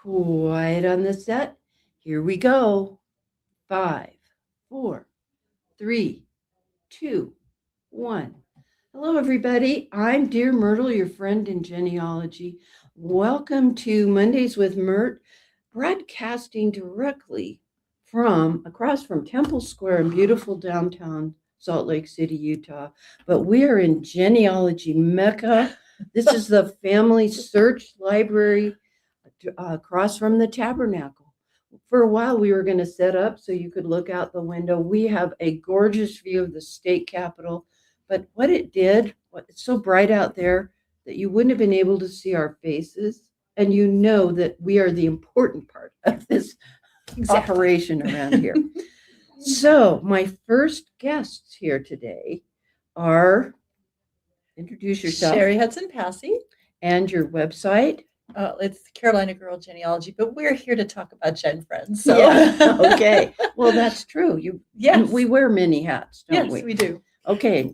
Quiet on the set. Here we go. 5, 4, 3, 2, 1. Hello, everybody. I'm Dear Myrtle, your friend in genealogy. Welcome to Mondays with Myrt, broadcasting directly from across from Temple Square in beautiful downtown Salt Lake City, Utah. But we are in genealogy Mecca. This is the FamilySearch Library across from the Tabernacle. For a while, we were going to set up so you could look out the window. We have a gorgeous view of the state capitol, but what it did, it's so bright out there that you wouldn't have been able to see our faces, and you know that we are the important part of this operation around here. So my first guests here today are, introduce yourself. Sherry Hudson Passy. And your website. It's Carolina Girl Genealogy, but we're here to talk about Gen Friends. So. Yeah. Okay. Well, that's true. Yes. We wear many hats, don't we? Yes, we do. Okay.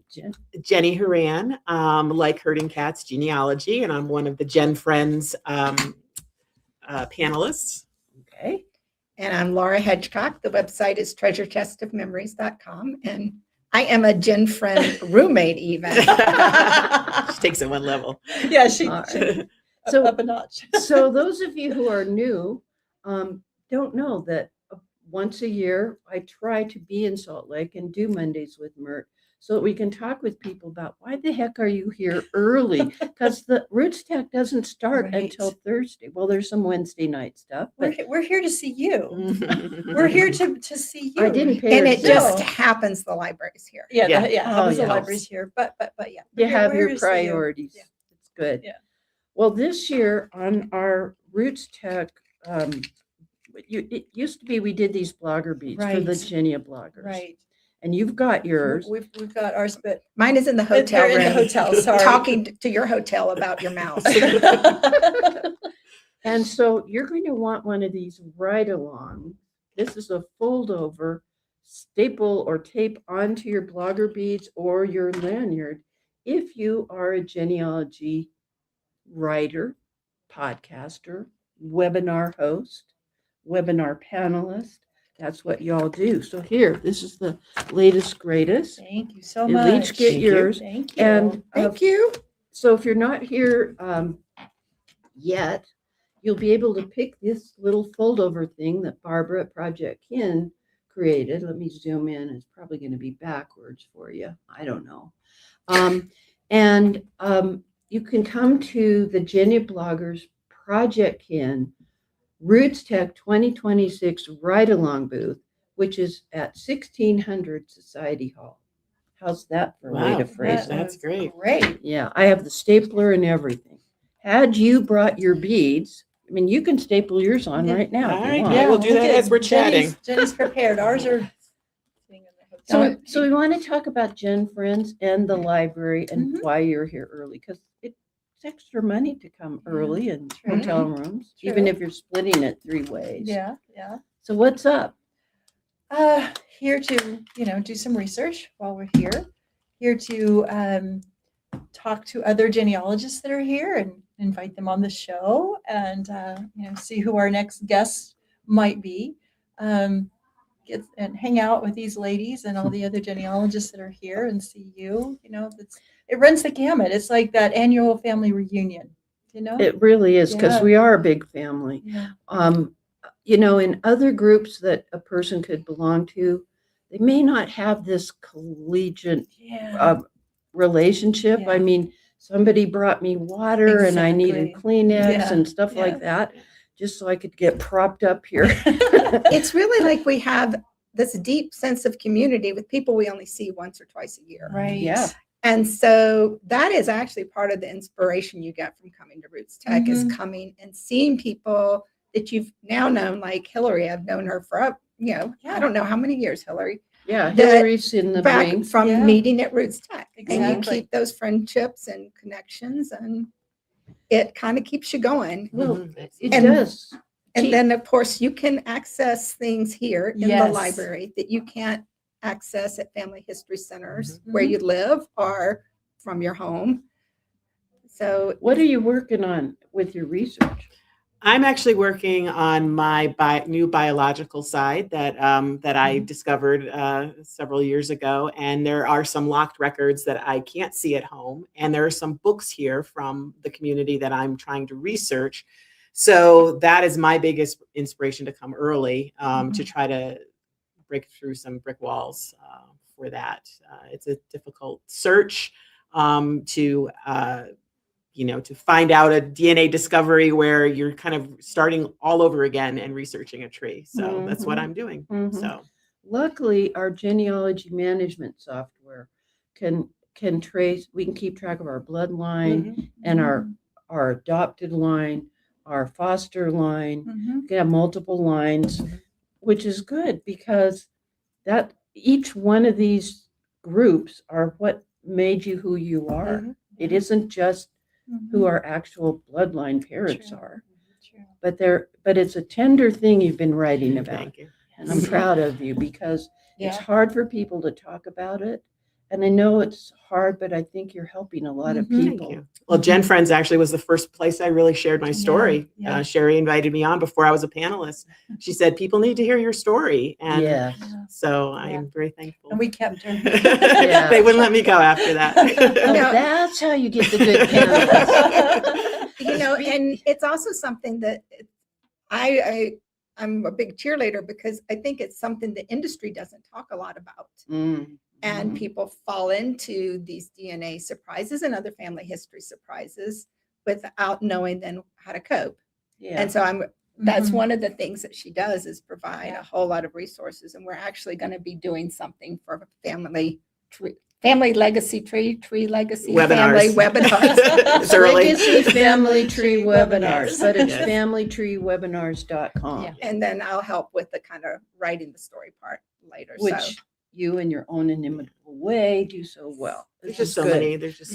Jenny Horan, like Herding Cats Genealogy, and I'm one of the Gen Friends panelists. Okay. And I'm Laura Hedgecock. The website is treasurechestofmemories.com. And I am a Gen Friend roommate even. She takes it one level. Yeah, she So up a notch. So those of you who are new don't know that once a year I try to be in Salt Lake and do Mondays with Myrt so that we can talk with people about why the heck are you here early? Because the RootsTech doesn't start Right. until Thursday. Well, there's some Wednesday night stuff, but We're here to see you. We're here to see you. I didn't pay And it attention. just happens the library's here. Yeah, Yeah. Oh, the yeah. library's here, but yeah. You We're have here your to see you. priorities. Yeah. It's good. Yeah. Well, this year on our RootsTech, it used to be we did these blogger beats for the Right. Genia bloggers. Right. And you've got yours. We've got ours, but Mine is in the hotel they're room. in the hotel. Sorry. Talking to your hotel about your mouse. And so you're going to want one of these right along. This is a fold over, staple or tape onto your blogger beads or your lanyard if you are a genealogy writer, podcaster, webinar host, webinar panelist. That's what y'all do. So here, this is the latest, greatest. Thank you so You'll much. each get Thank you. yours. Thank you. And Thank you. so if you're not here yet, you'll be able to pick this little fold over thing that Barbara at Project Kin created. Let me zoom in. It's probably going to be backwards for you. I don't know. You can come to the Genia Bloggers Project Kin RootsTech 2026 ride-along booth, which is at 1600 Society Hall. How's that for a way to phrase it? That's great. Great. Yeah, I have the stapler and everything. Had you brought your beads, I mean, you can staple yours on right now. All if you right, want. yeah, we'll do look that at as we're chatting. Jenny's prepared. Ours are sitting in the hotel. So we want to talk about Gen Friends and the library and why you're here early, because it's extra money to come early in True. hotel rooms, True. even if you're splitting it 3 ways. Yeah. So what's up? Here to, do some research while we're here. Here to talk to other genealogists that are here and invite them on the show and, see who our next guests might be. Get and hang out with these ladies and all the other genealogists that are here and see you. It runs the gamut. It's like that annual family reunion, It really is, because Yeah. we are a big family. Yeah. In other groups that a person could belong to, they may not have this collegiate Yeah. relationship. Yeah. I mean, somebody brought me water and I needed Exactly. Kleenex Yeah. and stuff Yeah. like that, just so I could get propped up here. It's really like we have this deep sense of community with people we only see once or twice a year. Right. Yeah. And so that is actually part of the inspiration you get from coming to RootsTech is Mhm. coming and seeing people that you've now known, like Hillary. I've known her for, I don't know how many years, Hillary, Yeah, That- Hillary's in the back ring. from Yeah. meeting at RootsTech. And you Exactly. keep those friendships and connections, and it kind of keeps you going. Well, Mhm. it And- does. And then, of course, you can access things here in the Yes. library that you can't access at family history centers Mhm. where you live or from your home. So What are you working on with your research? I'm actually working on my new biological side that I discovered several years ago, and there are some locked records that I can't see at home, and there are some books here from the community that I'm trying to research. So that is my biggest inspiration to come early to try to break through some brick walls for that. It's a difficult search to to find out a DNA discovery where you're kind of starting all over again and researching a tree. So that's what I'm doing. So luckily, our genealogy management software can trace. We can keep track of our bloodline and our adopted line, our foster line. We can have multiple lines, which is good because that each one of these groups are what made you who you are. It isn't just who our actual bloodline parents are. But it's a tender thing you've been writing about. Thank you. And I'm proud of you because it's hard for people to talk about it. And I know it's hard, but I think you're helping a lot of people. Thank you. Well, Gen Friends actually was the first place I really shared my story. Sherry invited me on before I was a panelist. She said, people need to hear your story. And so I'm very thankful. And we kept her. They wouldn't let me go after that. That's how you get the good panelists. And it's also something that I'm a big cheerleader because I think it's something the industry doesn't talk a lot about. And people fall into these DNA surprises and other family history surprises without knowing then how to cope. And so that's one of the things that she does is provide a whole lot of resources. And we're actually going to be doing something for family legacy tree legacy family webinars. It's early. Legacy family tree webinars, but it's familytreewebinars.com. And then I'll help with the kind of writing the story part later. Which you in your own inimitable way do so well. There's just so many avenues.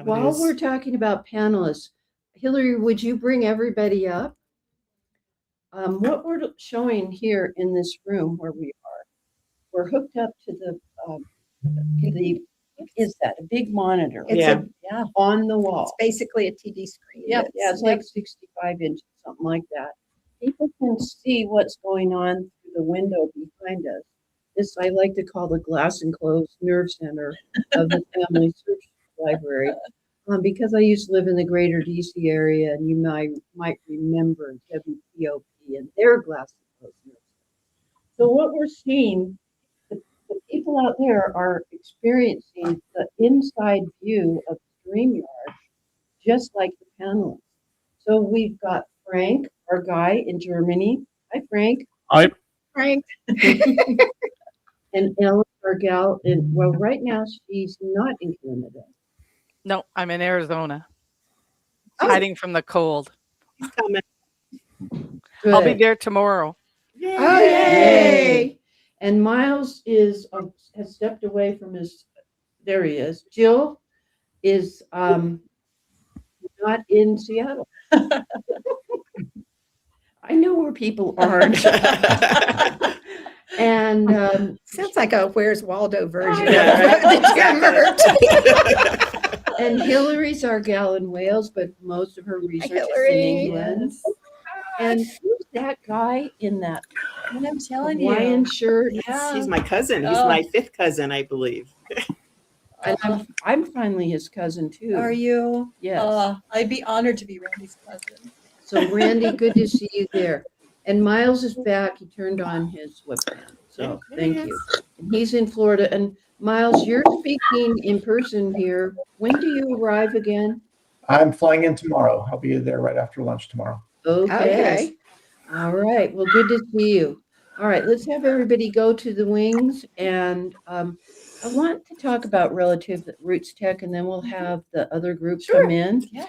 While we're talking about panelists, Hillary, would you bring everybody up? What we're showing here in this room where we are, we're hooked up to the what is that? A big monitor. It's on the wall. It's basically a TD screen. It's like 65 inches, something like that. People can see what's going on through the window behind us. This I like to call the glass enclosed nerve center of the FamilySearch Library, because I used to live in the greater DC area, and you might remember WPOP and their glass enclosed nerve center. So what we're seeing, the people out there are experiencing the inside view of DreamYard, just like the panelists. So we've got Frank, our guy in Germany. Hi, Frank. Hi. Frank. And Ellen, our gal, right now she's not in Canada. No, I'm in Arizona, hiding from the cold. He's coming. Good. I'll be there tomorrow. Yay. Oh, yay! And Miles has stepped away from his. There he is. Jill is not in Seattle. I know where people aren't. And Sounds like a Where's Waldo version. And Hillary's our gal in Wales, but most of her research is in England. And who's that guy in that I'm telling Hawaian you. shirt? He's my cousin. He's my fifth cousin, I believe. And I'm finally his cousin too. Are you? Yes. I'd be honored to be Randy's cousin. So Randy, good to see you there. And Miles is back. He turned on his webcam. So thank you. And he's in Florida. And Miles, you're speaking in person here. When do you arrive again? I'm flying in tomorrow. I'll be there right after lunch tomorrow. Okay. All right. Well, good to see you. All right. Let's have everybody go to the wings. And I want to talk about relative RootsTech, and then we'll have the other groups come in. Yeah.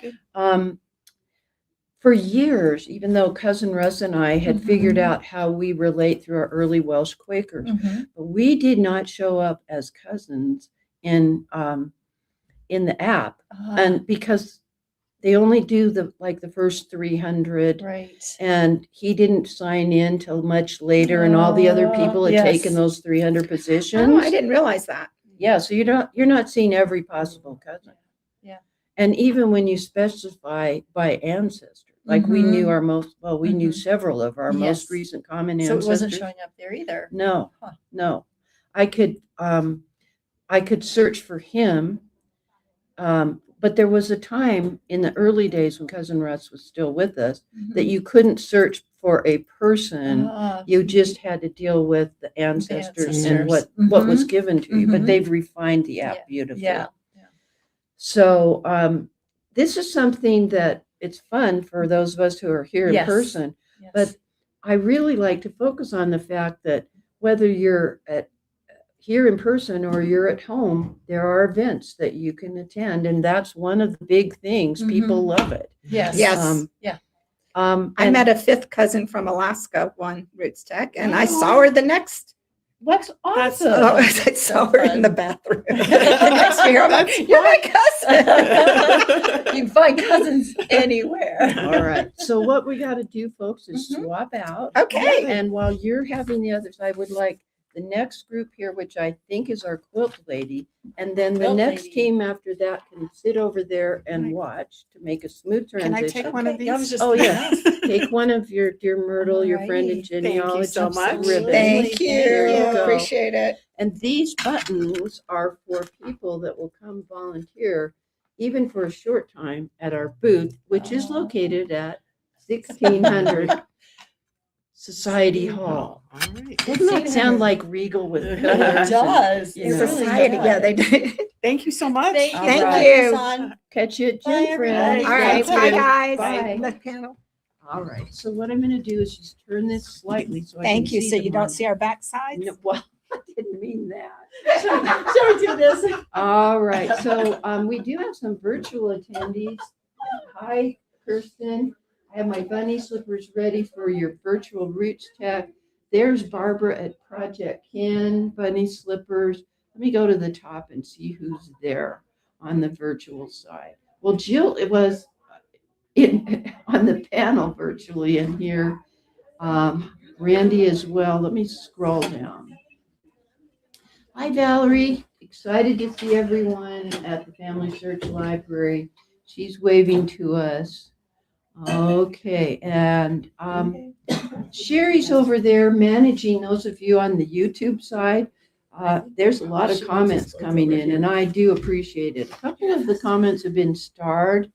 For years, even though Cousin Russ and I had figured out how we relate through our early Welsh Quakers, but we did not show up as cousins in the app, and because they only do the first 300, Right. and he didn't sign in till much later, and all the other people had taken those 300 positions. Oh, I didn't realize that. Yeah, so you're not seeing every possible cousin. Yeah. And even when you specify by ancestry, Like we Mhm. knew our we knew Mhm. several of our most Yes. recent common So it ancestors. wasn't showing up there either. No, Huh. no. I could search for him. But there was a time in the early days when Cousin Russ was still with us that you couldn't search for a person. Ah, You just had to deal with the ancestors and ancestors. what was Mhm. given to you. But Mhm. they've refined the app beautifully. yeah. So this is something that it's fun for those of us who are here in Yes. person. Yes. But I really like to focus on the fact that whether you're here in person or you're at home, there are events that you can attend, and that's one of the big things. People love it. Yes. Yes. Yeah. I met a fifth cousin from Alaska, one RootsTech, and I saw her the next. What's That's awesome. Oh, I saw her in the bathroom. Next to her, I'm like, you're my cousin. You can find cousins anywhere. All right. So what we got to do, folks, is Mhm. swap out. Okay. And while you're having the others, I would like the next group here, which I think is our quilt lady, and then the Quilt next lady. team after that can sit over there and watch to make a smooth Can I transition. take one of Okay, I was these? just Oh, gonna yeah. ask. Take one of your Dear Myrtle, your friend in Alrighty. Thank you genealogy. so much. ribbon. Thank you. There you go. Appreciate it. And these buttons are for people that will come volunteer, even for a short time, at our booth, which is located at 1600 Society Hall. All right. Doesn't that sound like regal with It colors? It does. You It know. really Society, yeah, they does. do. Thank you so much. Thank you. All Thank right. you. Catch you at Bye, Gym Friends. everybody. All right, Thank bye you. guys. Bye. The panel. All right. So what I'm going to do is just turn this slightly so I Thank can you. see So them you don't on- see our backsides? No, well, I didn't mean that. Shall we do this? All right. So we do have some virtual attendees. Hi, Kirsten. I have my bunny slippers ready for your virtual RootsTech. There's Barbara at Project Ken, bunny slippers. Let me go to the top and see who's there on the virtual side. Well, Jill, it was on the panel virtually in here. Randy as well. Let me scroll down. Hi, Valerie. Excited to see everyone at the Family Search Library. She's waving to us. Okay, and Sherry's over there managing those of you on the YouTube side. There's a lot of comments coming in, and I do appreciate it. A couple of the comments have been starred.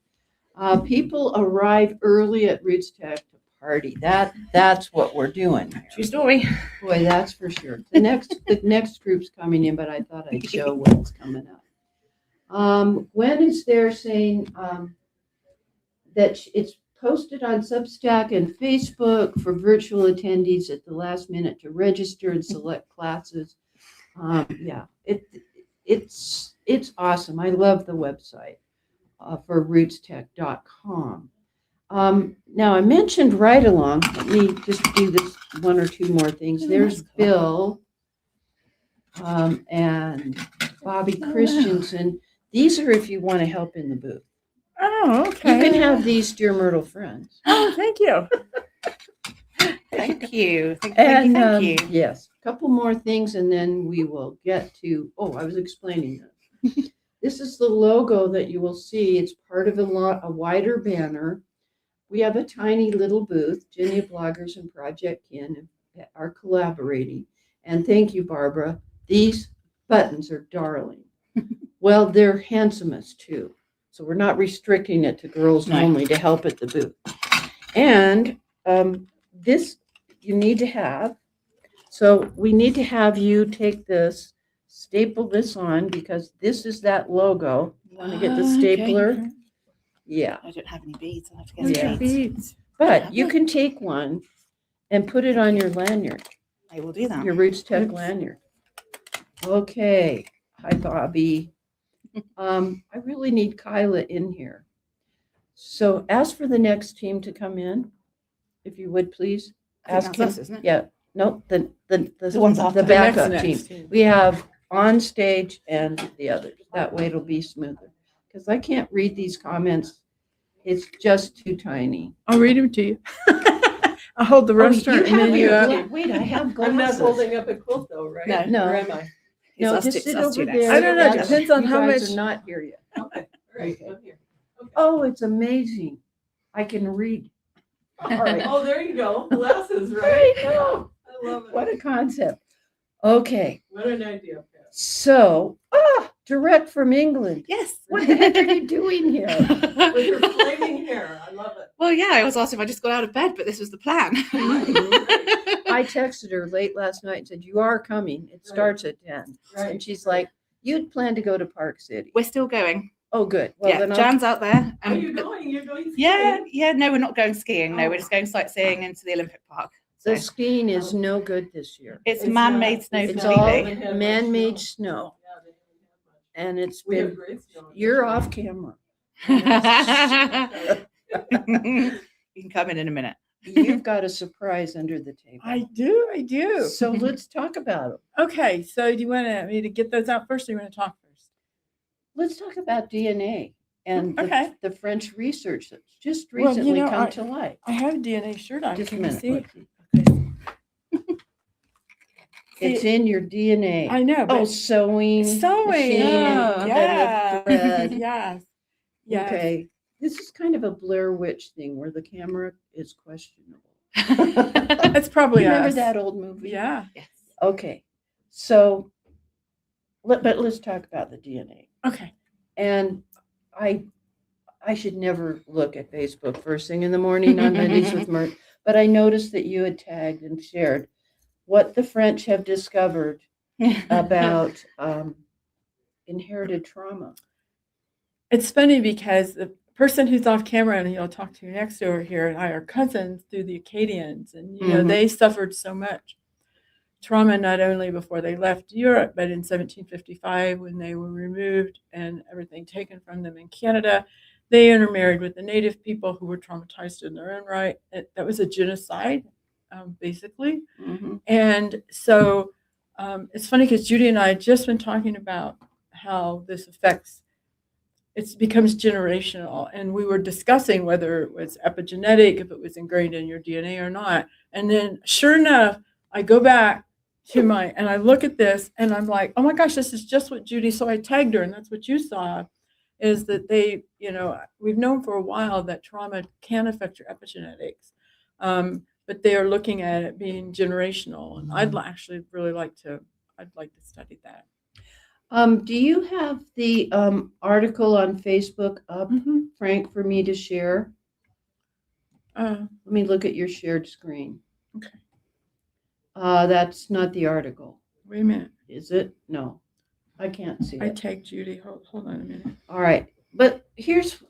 People arrive early at RootsTech to party. That's what we're doing. True story. Boy, that's for sure. The next group's coming in, but I thought I'd show what's coming up. Gwen is there saying that it's posted on Substack and Facebook for virtual attendees at the last minute to register and select classes. Yeah, it's awesome. I love the website for rootstech.com. Now I mentioned Ride Along. Let me just do this one or two more things. There's Bill and Bobby Christensen. These are if you want to help in the booth. Oh, You can okay. have these Dear Myrtle friends. Oh, thank you. Thank you. Thank And you. yes, a couple more things, and then we will get to. Oh, I was explaining this. This is the logo that you will see. It's part of a wider banner. We have a tiny little booth. Jenny Bloggers and Project Kin are collaborating. And thank you, Barbara. These buttons are darling. Well, they're handsomest too. So we're not restricting it to girls Right. only to help at the booth. And this you need to have. So we need to have you take this, staple this on because this is that logo. You want to get the stapler? Yeah. I don't have any beads. I'll have to Look get at some beads. But you can take one and put it on your lanyard, I will do that. your RootsTech lanyard. Okay. Hi, Bobby. I really need Kyla in here. So ask for the next team to come in, if you would, please. I think Ask that's him. us, isn't it? Yeah, no, the ones off the the backup next team. We have on stage and the others. That way it'll be smoother. Because I can't read these comments. It's just too tiny. I'll read them to you. I'll hold the Oh, restaurant you have menu your up. gla- Wait, I have I'm not glasses. holding up a quilt though, right? No. Or am I? He's No, us just two- sit us over two next. there. I don't know, That's- depends on you how guys much- are not here yet. Okay, all right, I'm here. Okay. Oh, it's amazing. I can read All right. Oh, there you go. Glasses, right? Right, no. I love it. What a concept. Okay, What an idea, Pat. so, direct from England. Yes. What the heck are you doing here? With your flaming hair. I love it. Well, yeah, I was asked if I just got out of bed, but this was the plan. I texted her late last night and said, you are coming. It starts at 10. Right. And she's like, you'd planned to go to Park City. We're still going. Oh, good. Well, Yeah, then I'll, Jan's out there. Are you going? You're going Yeah, skiing? yeah. No, we're not going skiing. No, Oh. we're just going sightseeing into the Olympic Park. the So skiing is no good this year. it's It's man-made not. snow It's not. all They completely. have much man-made snow. snow. Yeah, they don't have much. And it's We have been, great snow. you're off camera. You can come in a minute. You've got a surprise under the table. I do. So let's talk about it. Okay, so do you want me to get those out first, or you want to talk first? Let's talk about DNA and Okay. the French research that's just Well, you recently know, come to light. I have a DNA shirt on. Just a Can you minute. see? Lexi. It's in your DNA. I know. Oh, But sewing. sewing. machine, Oh, bed yeah. of thread. Yes. Yes. Okay. This is kind of a Blair Witch thing where the camera is questionable. That's probably Remember us. that old movie? Yeah. Yes. Okay. So, but let's talk about the DNA. Okay. And I should never look at Facebook first thing in the morning on Mondays with Myrt, but I noticed that you had tagged and shared what the French have discovered about inherited trauma. It's funny because the person who's off camera and you'll talk to next over here and I are cousins through the Acadians, and you know Mhm. they suffered so much trauma not only before they left Europe, but in 1755 when they were removed and everything taken from them in Canada, they intermarried with the native people who were traumatized in their own right. That was a genocide, basically. Mhm. And so it's funny because Judy and I had just been talking about how this affects, it becomes generational. And we were discussing whether it was epigenetic, if it was ingrained in your DNA or not. And then sure enough, I go back to and I look at this and I'm like, oh my gosh, this is just what Judy, so I tagged her and that's what you saw, is that they, we've known for a while that trauma can affect your epigenetics. But they are looking at it being generational, and I'd actually really like to study that. Do you have the article on Facebook up, Frank, for me to share? Let me look at your shared screen. Okay. That's not the article, Wait a minute. is it? No, I can't see I it. tagged Judy. Hold on a minute. All right, but here's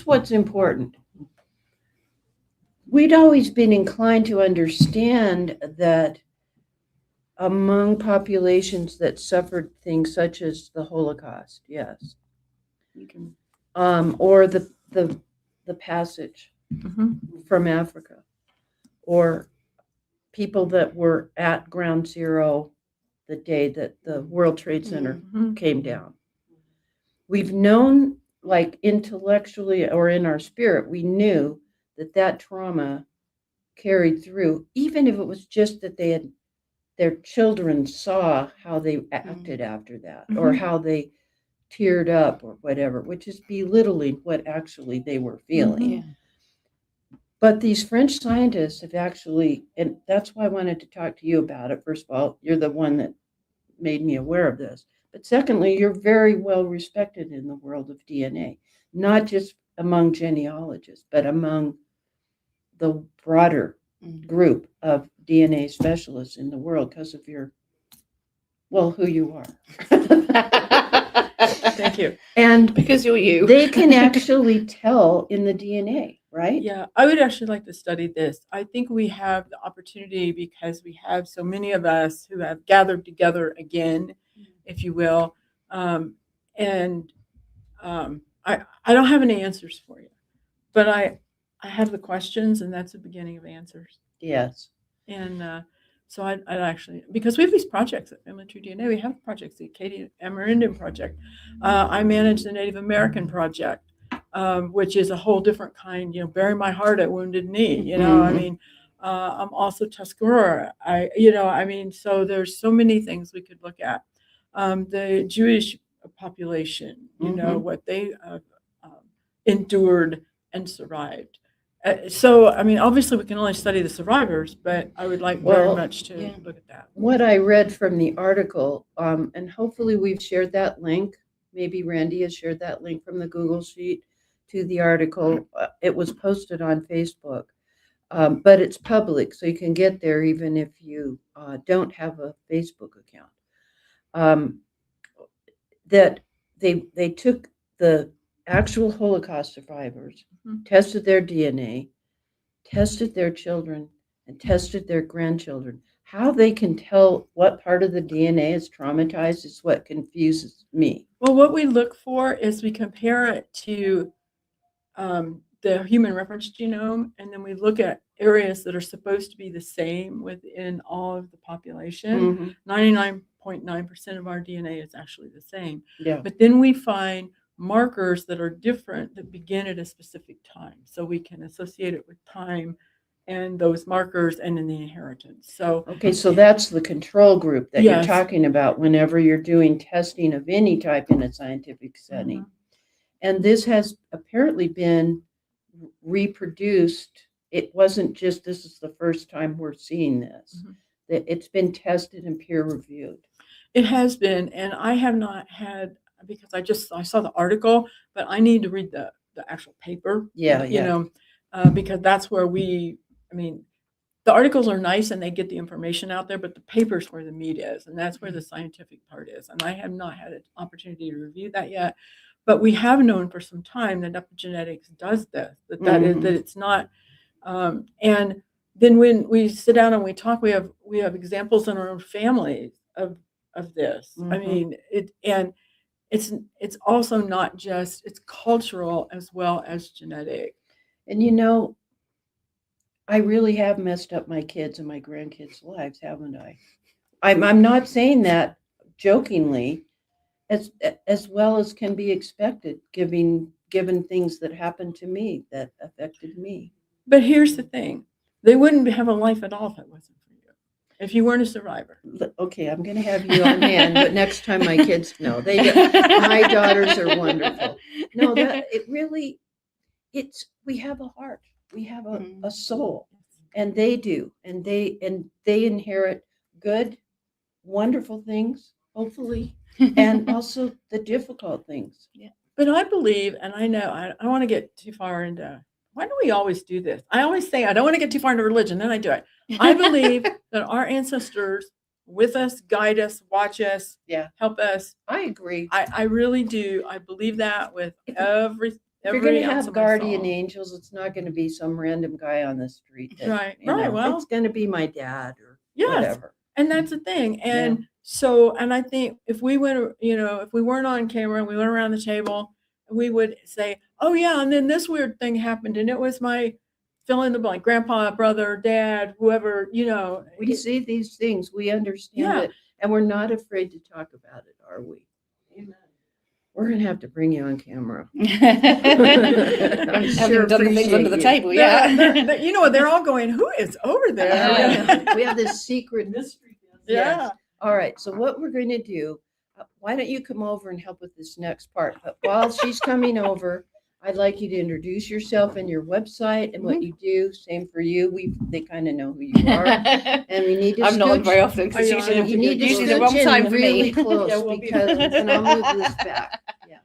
what's important. We'd always been inclined to understand that among populations that suffered things such as the Holocaust, yes, You can. or the passage from Africa, or people that were at Ground Zero the day that the World Trade Center came down. We've known, like intellectually or in our spirit, we knew that trauma carried through, even if it was just that their children saw how they acted after that, or how they teared up or whatever, which is belittling what actually they were feeling. Yeah. But these French scientists have actually, and that's why I wanted to talk to you about it. First of all, you're the one that made me aware of this. But secondly, you're very well respected in the world of DNA, not just among genealogists, but among the broader group of DNA specialists in the world because of who you are. Thank you. And Because you're you. they can actually tell in the DNA, right? Yeah, I would actually like to study this. I think we have the opportunity because we have so many of us who have gathered together again, if you will. I don't have any answers for you, but I have the questions, and that's the beginning of answers. Yes. And so I'd actually, because we have these projects at Family Tree DNA, we have projects, the Acadian Amerindian Project. I manage the Native American Project, which is a whole different kind, bury my heart at Wounded Knee, I mean, I'm also Tuscarora. So there's so many things we could look at. The Jewish population, what they endured and survived. So, I mean, obviously we can only study the survivors, but I would like very Well, much to yeah. look at that. What I read from the article, and hopefully we've shared that link. Maybe Randy has shared that link from the Google Sheet to the article. It was posted on Facebook, but it's public, so you can get there even if you don't have a Facebook account. That they took the actual Holocaust survivors, Mhm. tested their DNA, tested their children, and tested their grandchildren. How they can tell what part of the DNA is traumatized is what confuses me. Well, what we look for is we compare it to the human reference genome, and then we look at areas that are supposed to be the same within all of the population. 99.9% of our DNA is actually the same. Yeah. But then we find markers that are different that begin at a specific time. So we can associate it with time and those markers and in the inheritance. So Okay, so that's the control group that Yes. you're talking about whenever you're doing testing of any type in a scientific setting. And this has apparently been reproduced. It wasn't just this is the first time we're seeing this. Mhm. That it's been tested and peer reviewed. it has been, and I have not had, because I saw the article, but I need to read the actual paper. Yeah, You yeah. know, because that's where I mean, the articles are nice and they get the information out there, but the paper's where the meat is, and that's where the scientific part is. And I have not had an opportunity to review that yet, but we have known for some time that epigenetics does this, that it's not. And then when we sit down and we talk, we have examples in our own families of this. I Mhm. mean, it's also not just, it's cultural as well as genetic. And I really have messed up my kids and my grandkids' lives, haven't I? I'm not saying that jokingly, as well as can be expected, given things that happened to me that affected me. But here's the thing. They wouldn't have a life at all if it wasn't for you. If you weren't a survivor. Okay, I'm going to have you on hand, but next time my kids, no, my daughters are wonderful. No, we have a heart, we have a soul, and they do, and they inherit good, wonderful things, hopefully, and also the difficult things. But I believe, and I know, I don't want to get too far into, why do we always do this? I always say I don't want to get too far into religion, then I do it. I believe that our ancestors with us, guide us, watch us, Yeah. help us. I agree. I really do. I believe that with every If you're going to ounce have of my guardian soul. angels, it's not going to be some random guy on the street. Right, well. It's going to be my dad or Yes. whatever. And that's the thing. And so, and I think if we went, if we weren't on camera and we went around the table, we would say, oh yeah, and then this weird thing happened, and it was my fill in the blank, grandpa, brother, dad, whoever, We see these things, we understand Yeah. it, and we're not afraid to talk about it, are we? Amen. We're going to have to bring you on camera. Having sure done the things under the appreciate you. table, yeah. They're all going, who is over there? We have this secret. Mystery. Yeah. All right. So what we're going to do, why don't you come over and help with this next part? But while she's coming over, I'd like you to introduce yourself and your website and what you do. Same for you. They kind of know who you are. And we need to I'm not on scooch- very often because Oh, it's yeah, you need to usually the scooch wrong in time for really me. close Yeah, we'll be because, fine. and I'll move this back. Yeah.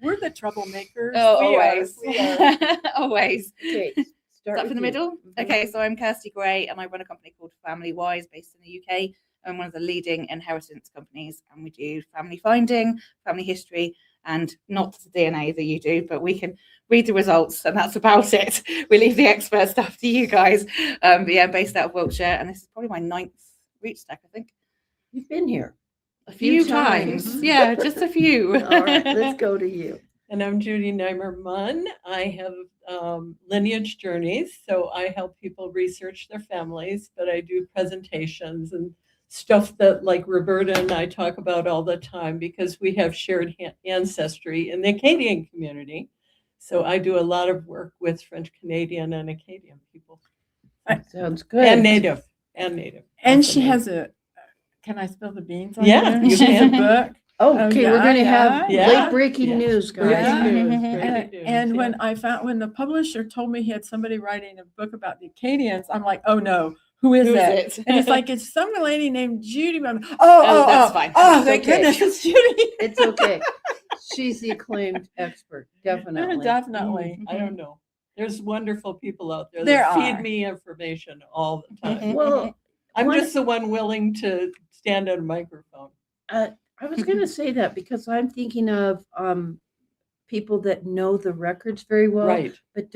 We're the troublemakers. Oh, We are. always. We are. Always. Okay. Start Start with from the you. middle. Mhm. Okay, so I'm Kirsty Gray and I run a company called FamilyWise based in the UK. I'm one of the leading inheritance companies, and we do family finding, family history, and not the DNA that you do, but we can read the results, and that's about it. We leave the expert stuff to you guys. But yeah, I'm based out of Wiltshire, and this is probably my 9th RootsTech, I think. You've been here. A few times. Yeah, just a few. All right. Let's go to you. And I'm Judy Neimer-Munn. I have lineage journeys, so I help people research their families, but I do presentations and stuff that like Roberta and I talk about all the time because we have shared ancestry in the Acadian community. So I do a lot of work with French Canadian and Acadian people. Sounds good. And Native. And Also she Native. has can I spill the beans on Yeah, you? you She has a can. book Okay, we're yeah, going to have yeah. late breaking Yes. news, guys. Yeah. Breaking news, And, breaking news, and when yeah. when the publisher told me he had somebody writing a book about the Acadians, I'm like, oh no, who is Who is it? it? And it's like it's some lady named Judy. That's fine. Oh, It's thank okay. goodness, it's Judy. It's okay. She's the acclaimed expert, definitely. Definitely. I don't know. There's wonderful people out there There that feed are. me information all the time. Well, I'm one- just the one willing to stand at a microphone. I was going to say that because I'm thinking of people that know the records very well, Right, but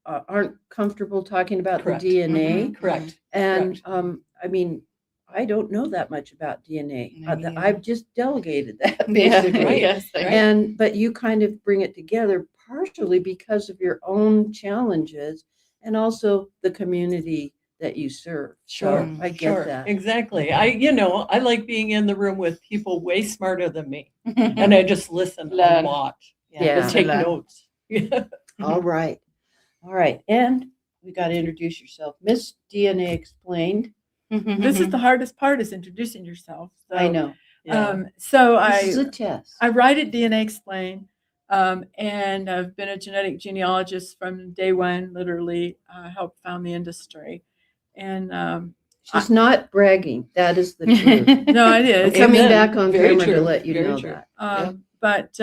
aren't comfortable talking about Correct. the DNA. correct. And correct. I mean, I don't know that much about DNA. No, me neither. I've just delegated that Yeah, basically. Right. yes. And but you kind of bring it together partially because of your own challenges and also the community that you serve. Sure, So I get Sure, that. exactly. I like being in the room with people way smarter than me, and I just listen Learn. and watch, Yeah. and take Learn. notes. All right. All right. And we got to introduce yourself. Miss DNA Explained. This is the hardest part, is introducing yourself. So, I know. So This is a test. I write at DNA Explain, and I've been a genetic genealogist from day one, literally helped found the industry. And She's not bragging. That is the truth. no, it I'm is. coming Amen. back on Very camera to true. let you Very know true. that. But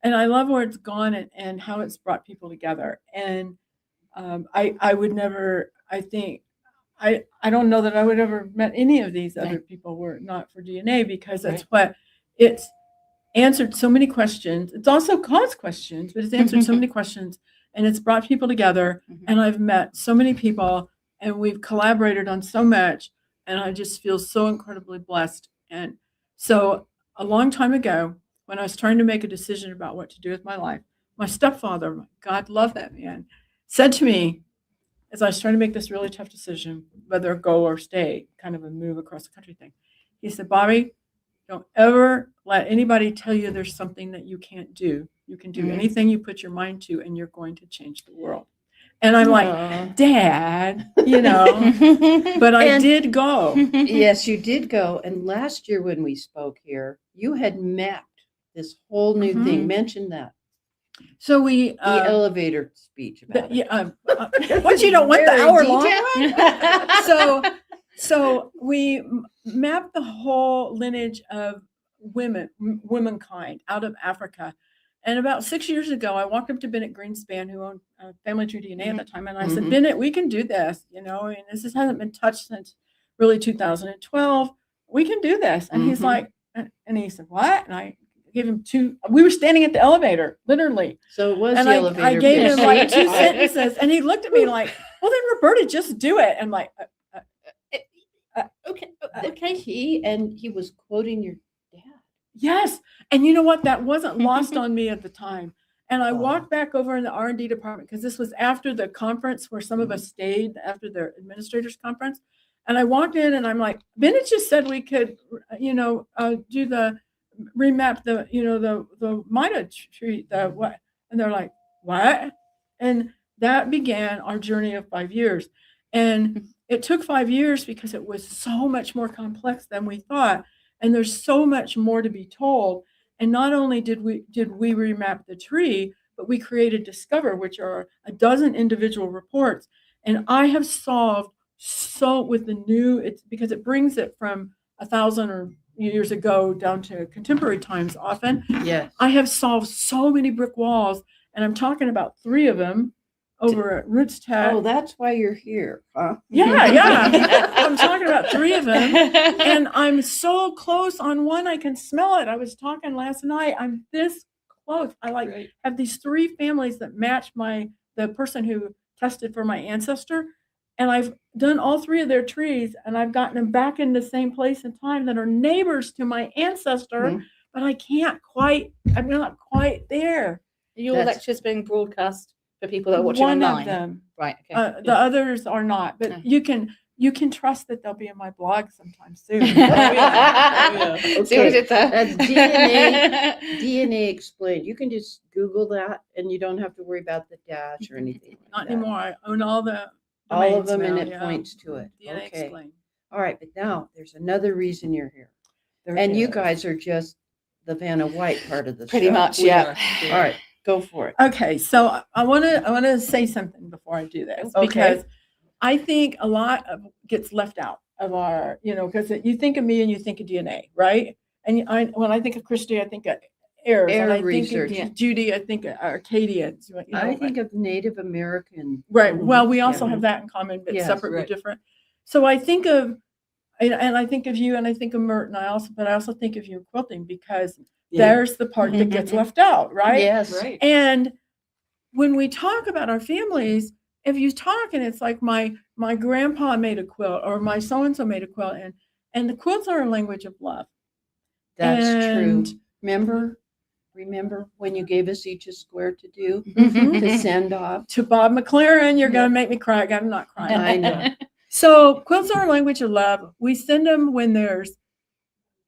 and I love where it's gone and how it's brought people together. And I would never, I think, I don't know that I would ever met any of these other people were it not for DNA, because that's what it's answered so many questions. It's also caused questions, but it's answered so many questions, and it's brought people together. And I've met so many people, and we've collaborated on so much, and I just feel so incredibly blessed. And so a long time ago, when I was trying to make a decision about what to do with my life, my stepfather, God love that man, said to me, as I was trying to make this really tough decision, whether go or stay, kind of a move across the country thing, he said, Bobby, don't ever let anybody tell you there's something that you can't do. You can do anything you put your mind to, and you're going to change the world. And I'm like, Dad, but I did go. Yes, you did go. And last year when we spoke here, you had mapped this whole new thing. Mention that. So we The elevator speech about it. what, you don't want the Very hour long detailed. one? So we mapped the whole lineage of womankind out of Africa. And about 6 years ago, I walked up to Bennett Greenspan, who owned Family Tree DNA at the time, and I said, Bennett, we can do this, and this hasn't been touched since really 2012. We can do this. And he's like, and he said, what? And I gave him we were standing at the elevator, literally. So it was And the I elevator. gave him pitch. like 2 sentences, and he looked at me like, well, then Roberta, just do it. And I'm like, Okay. He was quoting your dad. yes. And you know what? That wasn't lost on me at the time. And I walked back over in the R&D department, because this was after the conference where some of us stayed after the administrators conference. And I walked in and I'm like, Bennett just said we could, do the remap the Myrt tree, the what? And they're like, what? And that began our journey of 5 years. And it took 5 years because it was so much more complex than we thought. And there's so much more to be told. And not only did we remap the tree, but we created Discover, which are a dozen individual reports. And I have solved with the new, it's because it brings it from 1,000 or years ago down to contemporary times often. Yes. I have solved so many brick walls, and I'm talking about 3 of them over at RootsTech. Oh, that's why you're here, huh? Yeah. I'm talking about 3 of them. And I'm so close on one, I can smell it. I was talking last night. I'm this close. I have these 3 families that match the person who tested for my ancestor. And I've done all 3 of their trees, and I've gotten them back in the same place and time that are neighbors to my ancestor, but I'm not quite there. Your lecture's being broadcast for people that are watching One online. of them. Right. Okay. The others are not, but you can trust that they'll be in my blog sometime soon. See what I did there? That's DNA Explained. You can just Google that, and you don't have to worry about the dash or anything. Not like that. anymore. I own all the All of domains them, and now, it yeah. points to it. DNA Okay. Explain. All right, but now there's another reason you're here. There And you is. guys are just the Vanna White part of the Pretty show. much, We yeah. are. All right, go for it. Okay, so I want to say something before I do this Okay. because I think a lot of gets left out of our, because you think of me and you think of DNA, right? And when I think of Christy, I think of heirs, and Heir I think research. of Judy, I think of Arcadians. I think of Native American. right. Well, we also Yeah. have that in common, but Yes. separate Right. but different. So I think of, and I think of you, and I think of Myrt, and I also think of you in quilting because there's the part that gets left out, right? Yes. Right. And when we talk about our families, if you talk and it's like my grandpa made a quilt or my so and so made a quilt, and the quilts are a language of love. That's And- true. Remember when you gave us each a square to do Mhm. to send off? To Bob McLaren, you're gonna make me cry. I'm not crying. I know. So quilts are a language of love. We send them when there's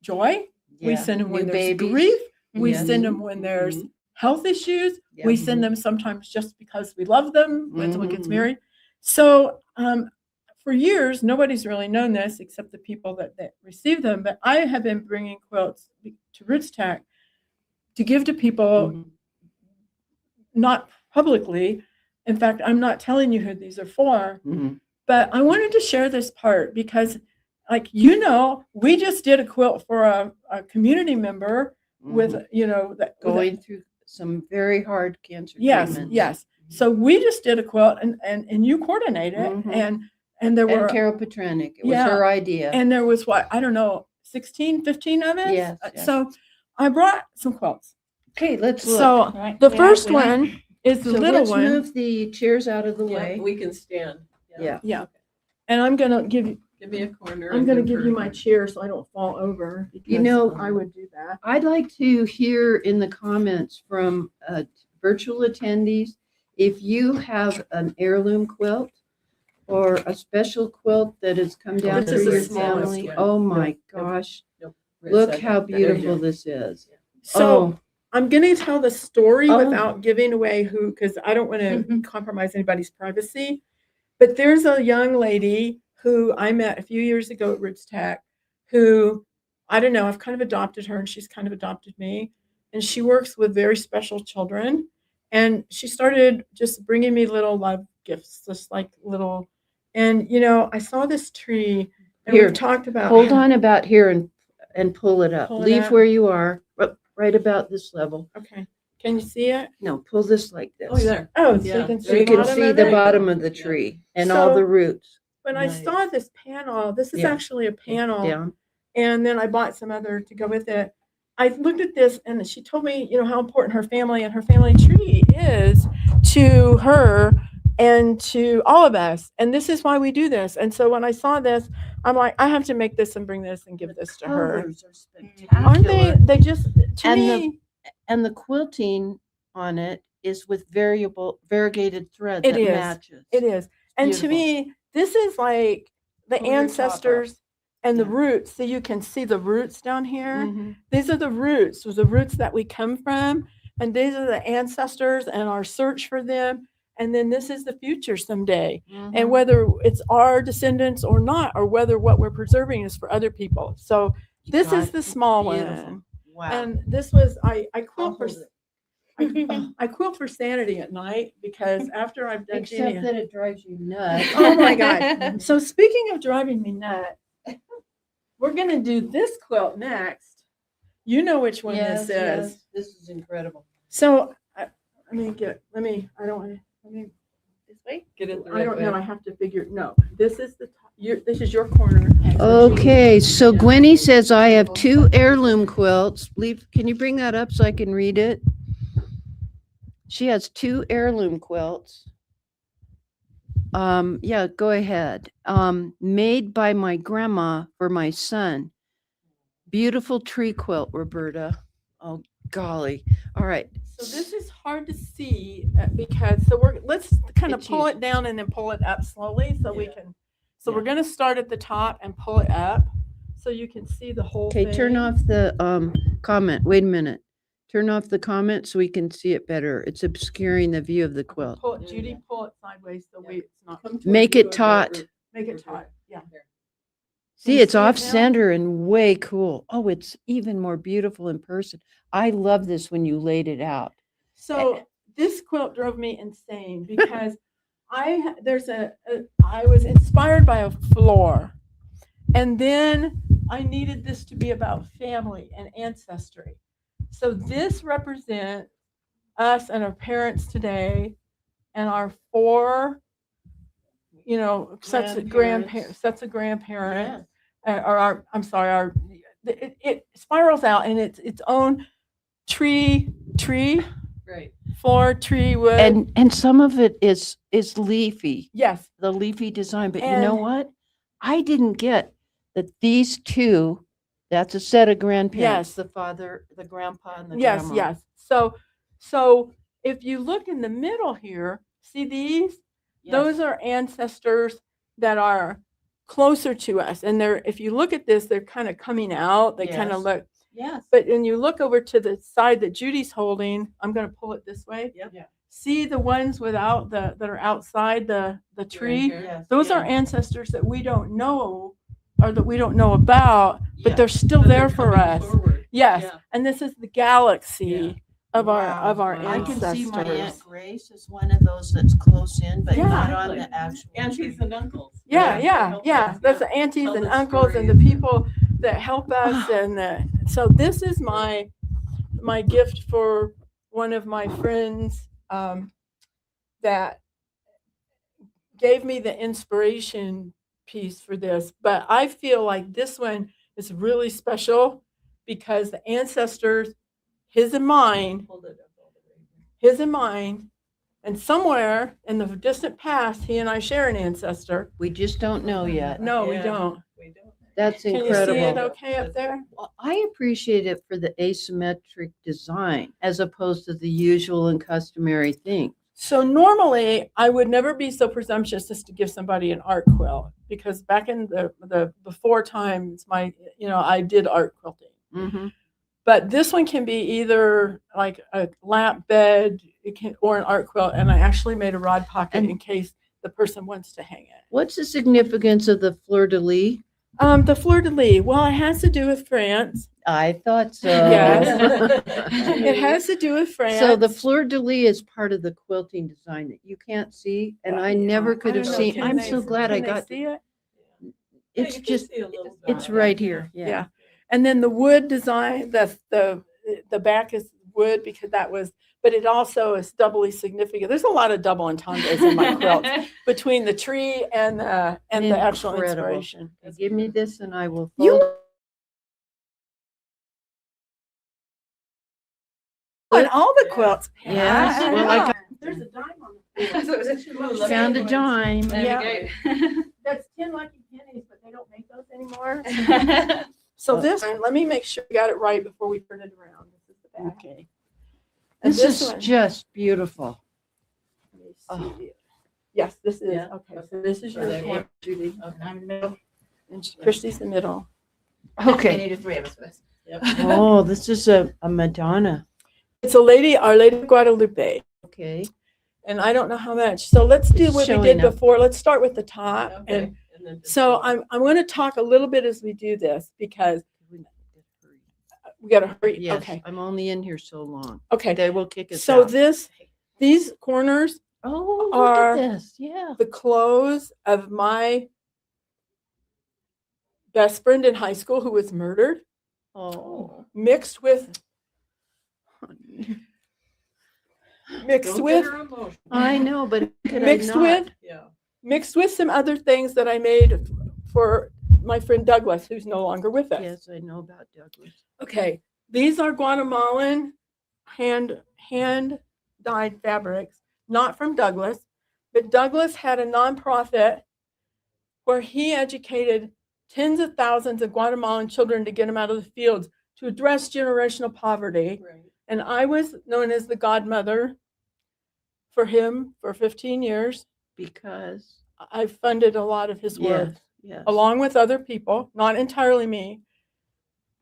joy. We Yeah. send them when New there's babies. grief. We Yes. send them when there's Mhm. health issues. Yeah. We send them sometimes just because we love them when someone gets Mhm. married. So for years, nobody's really known this except the people that receive them. But I have been bringing quilts to RootsTech to give to people, Mhm. not publicly. In fact, I'm not telling you who these are for. Mhm. But I wanted to share this part because, we just did a quilt for a community member with, Mhm. Going through some very hard cancer yes, treatments. yes. So we just did a quilt and you coordinate it Mhm. and there were, And Carol Petranik. It was Yeah. her idea. and there was what, I don't know, 16, 15 of us. Yes, yes. So I brought some quilts. Okay, let's look. So Right, the we first have- one is the So little let's one. move the chairs out of the Yeah, way. we can stand. Yeah. Yeah. And I'm going to give you, Give me a corner. I'm and going to then give you for- my chair so I don't fall over. You know- because I would do that. I'd like to hear in the comments from virtual attendees if you have an heirloom quilt or a special quilt that has come down This is through the your smallest family. one. Oh my Nope, nope, gosh. nope. Look Right how side. There you beautiful go. this is. So Oh, I'm going to tell the story Oh. without giving away who, because I don't want to Mhm. compromise anybody's privacy. But there's a young lady who I met a few years ago at RootsTech who, I don't know, I've kind of adopted her and she's kind of adopted me. And she works with very special children. And she started just bringing me little love gifts, just like little. And, I saw this tree and Here, we've talked about. hold on about here and pull it up. Pull it Leave up. where you are, right about this level. Okay. Can you see it? No, pull this like this. Oh, there. Oh, so Yeah, you can there So see you the can bottom see of the it? bottom of the Yeah. tree and all So- the roots. When I Nice. saw this panel, this is Yeah. actually a panel, Down. and then I bought some other to go with it. I looked at this and she told me, how important her family and her family tree is to her and to all of us. And this is why we do this. And so when I saw this, I'm like, I have to make this and bring this and give this to her. Colors are Aren't spectacular. they just, to And me, And the quilting on it is with variegated thread It that is. matches. it is. And to beautiful. me, this is like the Pull your top up. ancestors and the Yeah. roots. So you can see the roots down here. Mhm. These are the roots, the roots that we come from. And these are the ancestors and our search for them. And then this is the future someday. Mhm. And whether it's our descendants or not, or whether what we're preserving is for other people. So this God, is the small beautiful. one. Wow. And this was, I quilt for, hold it. I quilt for sanity at night because after I've done Except Jenny- that it drives you nuts. Oh my God. So speaking of driving me nuts, we're going to do this quilt next. You know which one Yes, this is. yes, this is incredible. So I don't want to, This way? Get it the I right don't way. know. I have to figure, no, this is this is your corner. Okay, so Gwenny says I have 2 heirloom quilts. Can you bring that up so I can read it? She has 2 heirloom quilts. Yeah, go ahead. Made by my grandma for my son. Beautiful tree quilt, Roberta. Oh, golly. All right. So this is hard to see because, let's kind of It's pull huge. it down and then pull it up slowly so we Yeah. can, so we're Yeah. going to start at the top and pull it up so you can see the whole thing. Okay, turn off the comment. Wait a minute. Turn off the comment so we can see it better. It's obscuring the view of the quilt. Pull it, Judy, pull it sideways so Yeah. it's not, Come towards Make you it a bit, taut. or- make it tight. Yeah. See, you it's see it off now? center and way cool. Oh, it's even more beautiful in person. I love this when you laid it out. So this quilt drove me insane because I was inspired by a floor, and then I needed this to be about family and ancestry. So this represents us and our parents today, and our 4, sets of grandparents, or it spirals out, and it's its own tree, Right. floor, tree, wood. And some of it is leafy, Yes, the leafy design. But you know And- what? I didn't get that these two, that's a set of grandparents, Yes. the father, the grandpa, and the yes, grandma. yes. So if you look in the middle here, see these? Those are ancestors that are closer to us. And if you look at this, they're kind of coming out. They kind of Yes. look, Yes. but when you look over to the side that Judy's holding, I'm going to pull it this way. Yep. Yeah. See the ones that are outside the tree? Grandparents. Those are ancestors that we don't know, or that we don't know about, but they're still But there they're for coming us. forward. Yes. Yeah. And this is the galaxy Yeah. of our Wow. I can see my Aunt ancestors. Grace as one of those that's close in, but Yeah. not on the actual Aunties tree. and uncles. Yeah, They yeah, help yeah. us, That's the aunties Tell and the uncles and the stories. people that help us. So this is my gift for one of my friends that gave me the inspiration piece for this. But I feel like this one is really special because the ancestors, his and mine, Hold it up all the way. his and mine, and somewhere in the distant past, he and I share an ancestor. We just don't know yet. No, we Yeah. don't. We don't. That's Can incredible. you see it okay up there? Well, I appreciate it for the asymmetric design as opposed to the usual and customary thing. So normally I would never be so presumptuous as to give somebody an art quilt, because back in the before times, I did art quilting. Mm-hmm. But this one can be either like a lap bed, or an art quilt, and I actually made a rod pocket And- in case the person wants to hang it. What's the significance of the fleur-de-lis? The fleur-de-lis, well, it has to do with France. I thought so. Yes. It has to do with France. So the fleur-de-lis is part of the quilting design that you can't see, and I never could have don't know, seen. can I'm they- so glad I can they got. see it. Yeah, It's you can just, see a little it's bit. right here. Yeah. Yeah. And then the wood design, the back is wood because that was, but it also is doubly significant. There's a lot of double entendres in my quilt between the tree and the actual Incredible. inspiration. Give me this, and I will You- fold. And all the quilts. Yes, Yeah. well, I got- There's a dime on the Found a dime. Yeah. That's 10 lucky pennies, but they don't make those anymore. So this one, let me make sure I got it right before we turn it around. This is the back. Okay. And This is one- just beautiful. let me Oh. see. Yes, this is. Yeah. Okay, so this is your There you one, Judy. Okay. I'm in the middle. And Christy's the middle. We Okay. need 3 of us for this. Yep. Oh, this is a Madonna. It's Our Lady of Guadalupe. Okay. And I don't know how much. So let's do It's what we showing did up. before. Let's start with the top. Okay. And And then just- so I'm going to talk a little bit as we do this because we got to hurry. Yes, Okay. I'm only in here so long. Okay. They will kick us So out. these corners, Oh, look are- at this. Yeah. the clothes of my best friend in high school who was murdered, Oh. mixed with Don't get her emotional. I know, but could I mixed not? with Yeah. mixed with some other things that I made for my friend Douglas, who's no longer with us. Yes, I know about Douglas. Okay, these are Guatemalan hand dyed fabrics, not from Douglas, but Douglas had a nonprofit where he educated tens of thousands of Guatemalan children to get them out of the fields to address generational poverty. Right. And I was known as the godmother for him for 15 years. Because I funded a lot of his work, yes, yes. along with other people, not entirely me.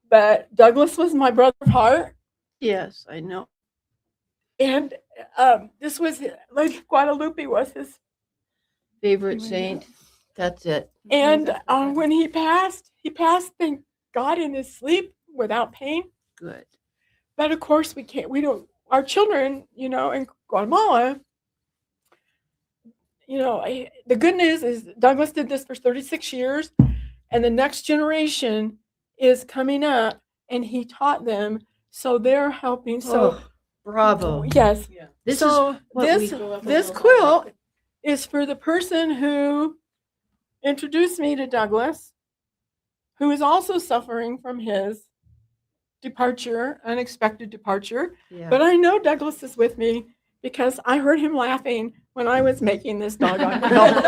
But Douglas was my brother of heart. Yes, I know. And this was, Lady Guadalupe was his. Favorite saint. That's it. And when he passed, he passed, thank God, in his sleep without pain. Good. But of course, our children, in Guatemala, the good news is Douglas did this for 36 years, and the next generation is coming up, and he taught them. So they're helping. So, Oh, bravo. yes. Yeah. This So is what this we- this quilt is for the person who introduced me to Douglas, who is also suffering from his unexpected departure. Yeah. But I know Douglas is with me because I heard him laughing when I was making this doggone quilt.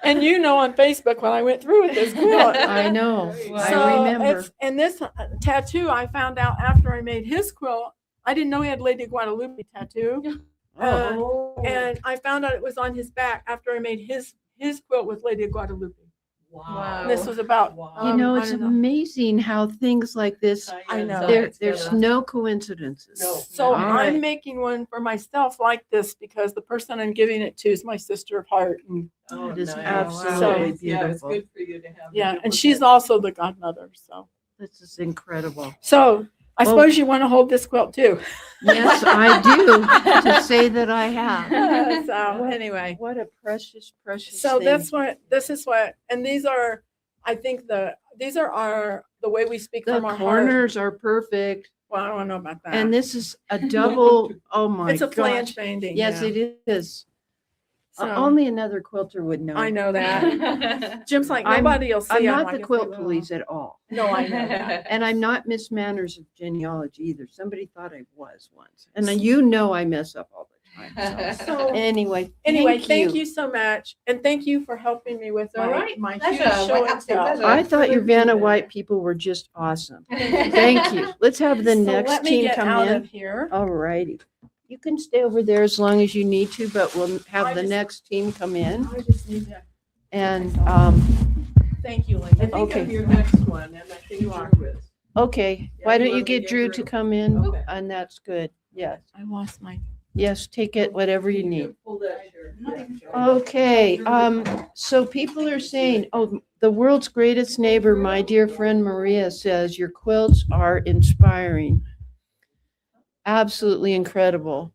And on Facebook when I went through with this quilt. I know. So I remember. And this tattoo I found out after I made his quilt. I didn't know he had Lady Guadalupe tattoo. And I found out it was on his back after I made his quilt with Lady Guadalupe. Wow. And this was about Wow. You know, I it's don't know. amazing how things like this, I know. there's no coincidences. No. So All I'm right. making one for myself like this because the person I'm giving it to is my sister of heart. And It is nice. absolutely Yeah, it's beautiful. good for you to have. yeah, and she's also the godmother. So This is incredible. I Well- suppose you want to hold this quilt too. Yes, I do, to say that I have. So anyway, What a precious, precious so thing. this is what, and these are, I think these are the way we speak The from our heart. corners are perfect. Well, I don't know about that. And this is a double, oh my it's a gosh. flange painting. Yes, yeah. it is. So, Only another quilter would know. I know that. Jim's like, I'm- nobody will see. I'm not like, the "Yes, quilt they will." police at all. No, I know that. And I'm not Miss Manners of genealogy either. Somebody thought I was once. And I mess up all the time. So So anyway, thank you so much. And thank you for helping me with All my, right. my Pleasure. huge show and Absolute tell. pleasure. I thought your Vanna White people were just awesome. Thank you. Let's have the So next let me team get come out in. of here. All righty. You can stay over there as long as you need to, but we'll have I the just- next team come in. I just need to And, thank you, I Linda. think Okay. I'm your next one, and I think you are with. okay, Yeah, why you don't you want me get to Drew get to Drew? come in? Okay. And that's good. Yes. I lost my. Yes, take it, whatever you need. Pull that chair. Okay, so people are saying, oh, the world's greatest neighbor, my dear friend Maria says, your quilts are inspiring. Absolutely incredible.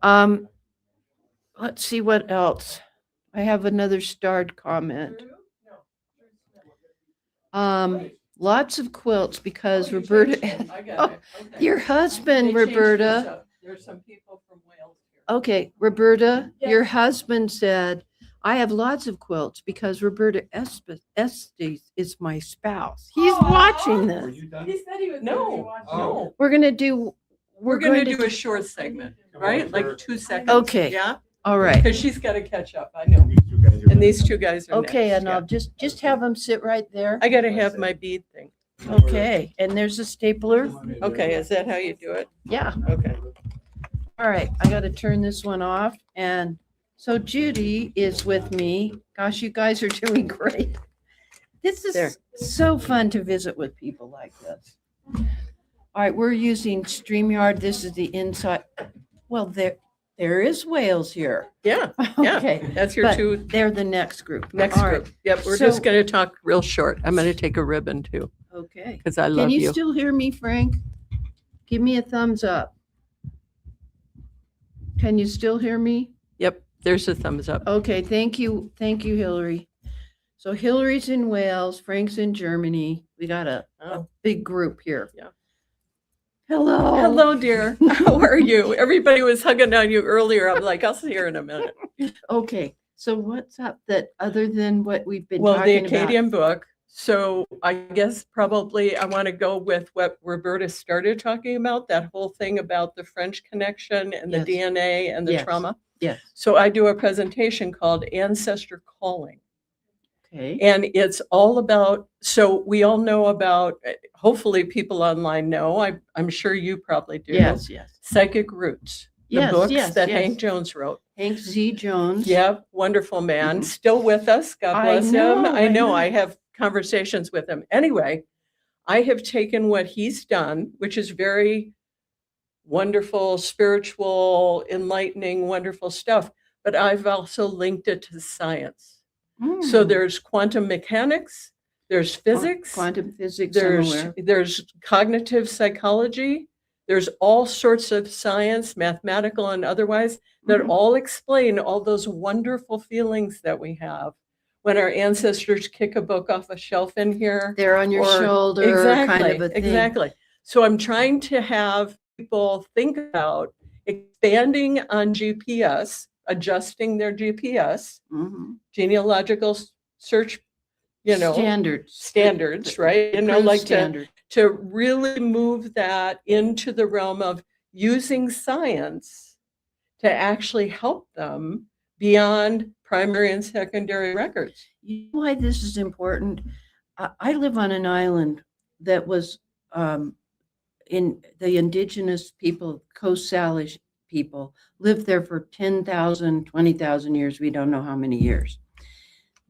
Let's see what else. I have another starred comment. Lots of quilts because Roberta, I got it. Okay. your husband, They changed this Roberta. up. There's some people from Wales here. Okay, Roberta, your Yes. husband said, I have lots of quilts because Roberta Estes is my spouse. He's Aw. watching this. He said he was No, gonna be watching. no. We're gonna do, We're going to do a short segment, right? Like 2 seconds. Okay. Yeah? all right. Because she's got to catch up. I know. And these two guys are Okay, next, and yeah. I'll just have them sit right there. I got to have my bead thing. Okay, and there's a stapler. Okay, is that how you do it? Yeah, Okay. all right. I got to turn this one off. And so Judy is with me. Gosh, you guys are doing great. This is There. so fun to visit with people like this. All right, we're using StreamYard. This is the inside. Well, there is Wales here. Yeah, yeah. Okay, That's your but two they're the next group. next All right, group. Yep, we're So- just going to talk real short. I'm going to take a ribbon too okay. because I Can love you you. still hear me, Frank? Give me a thumbs up. Can you still hear me? Yep, there's a thumbs up. Okay, thank you, Hillary. So Hillary's in Wales, Frank's in Germany. We got a Oh. big group here. Yeah. Hello. Hello, dear. How are you? Everybody was hugging on you earlier. I'm like, I'll see her in a minute. Okay, so what's up that other than what we've been Well, the talking about? Acadian book. So I guess probably I want to go with what Roberta started talking about, that whole thing about the French connection and the Yes. DNA and the Yes. trauma. Yes, So I do a presentation called Ancestor Calling. okay. And it's all about, so we all know about, hopefully people online know, I'm sure you probably do. Yes, yes. Psychic Roots, the Yes, books yes, that yes. Hank Jones wrote. Hank Z. Jones. Yep, wonderful man, still with us. God I bless him. know, I I know, know. I have conversations with him. Anyway, I have taken what he's done, which is very wonderful, spiritual, enlightening, wonderful stuff, but I've also linked it to science. So Mm. there's quantum mechanics, There's physics. Quantum physics, I'm aware. There's cognitive psychology. There's all sorts of science, mathematical and otherwise, that Mhm. all explain all those wonderful feelings that we have when our ancestors kick a book off a shelf in here. They're on your or- shoulder, exactly, kind of a thing. Exactly. So I'm trying to have people think about expanding on GPS, adjusting their GPS, Mhm. genealogical search, standards, right? Approved Like standard. to really move that into the realm of using science to actually help them beyond primary and secondary records. You know why this is important? I live on an island that was in the indigenous people, Coast Salish people, lived there for 10,000, 20,000 years. We don't know how many years.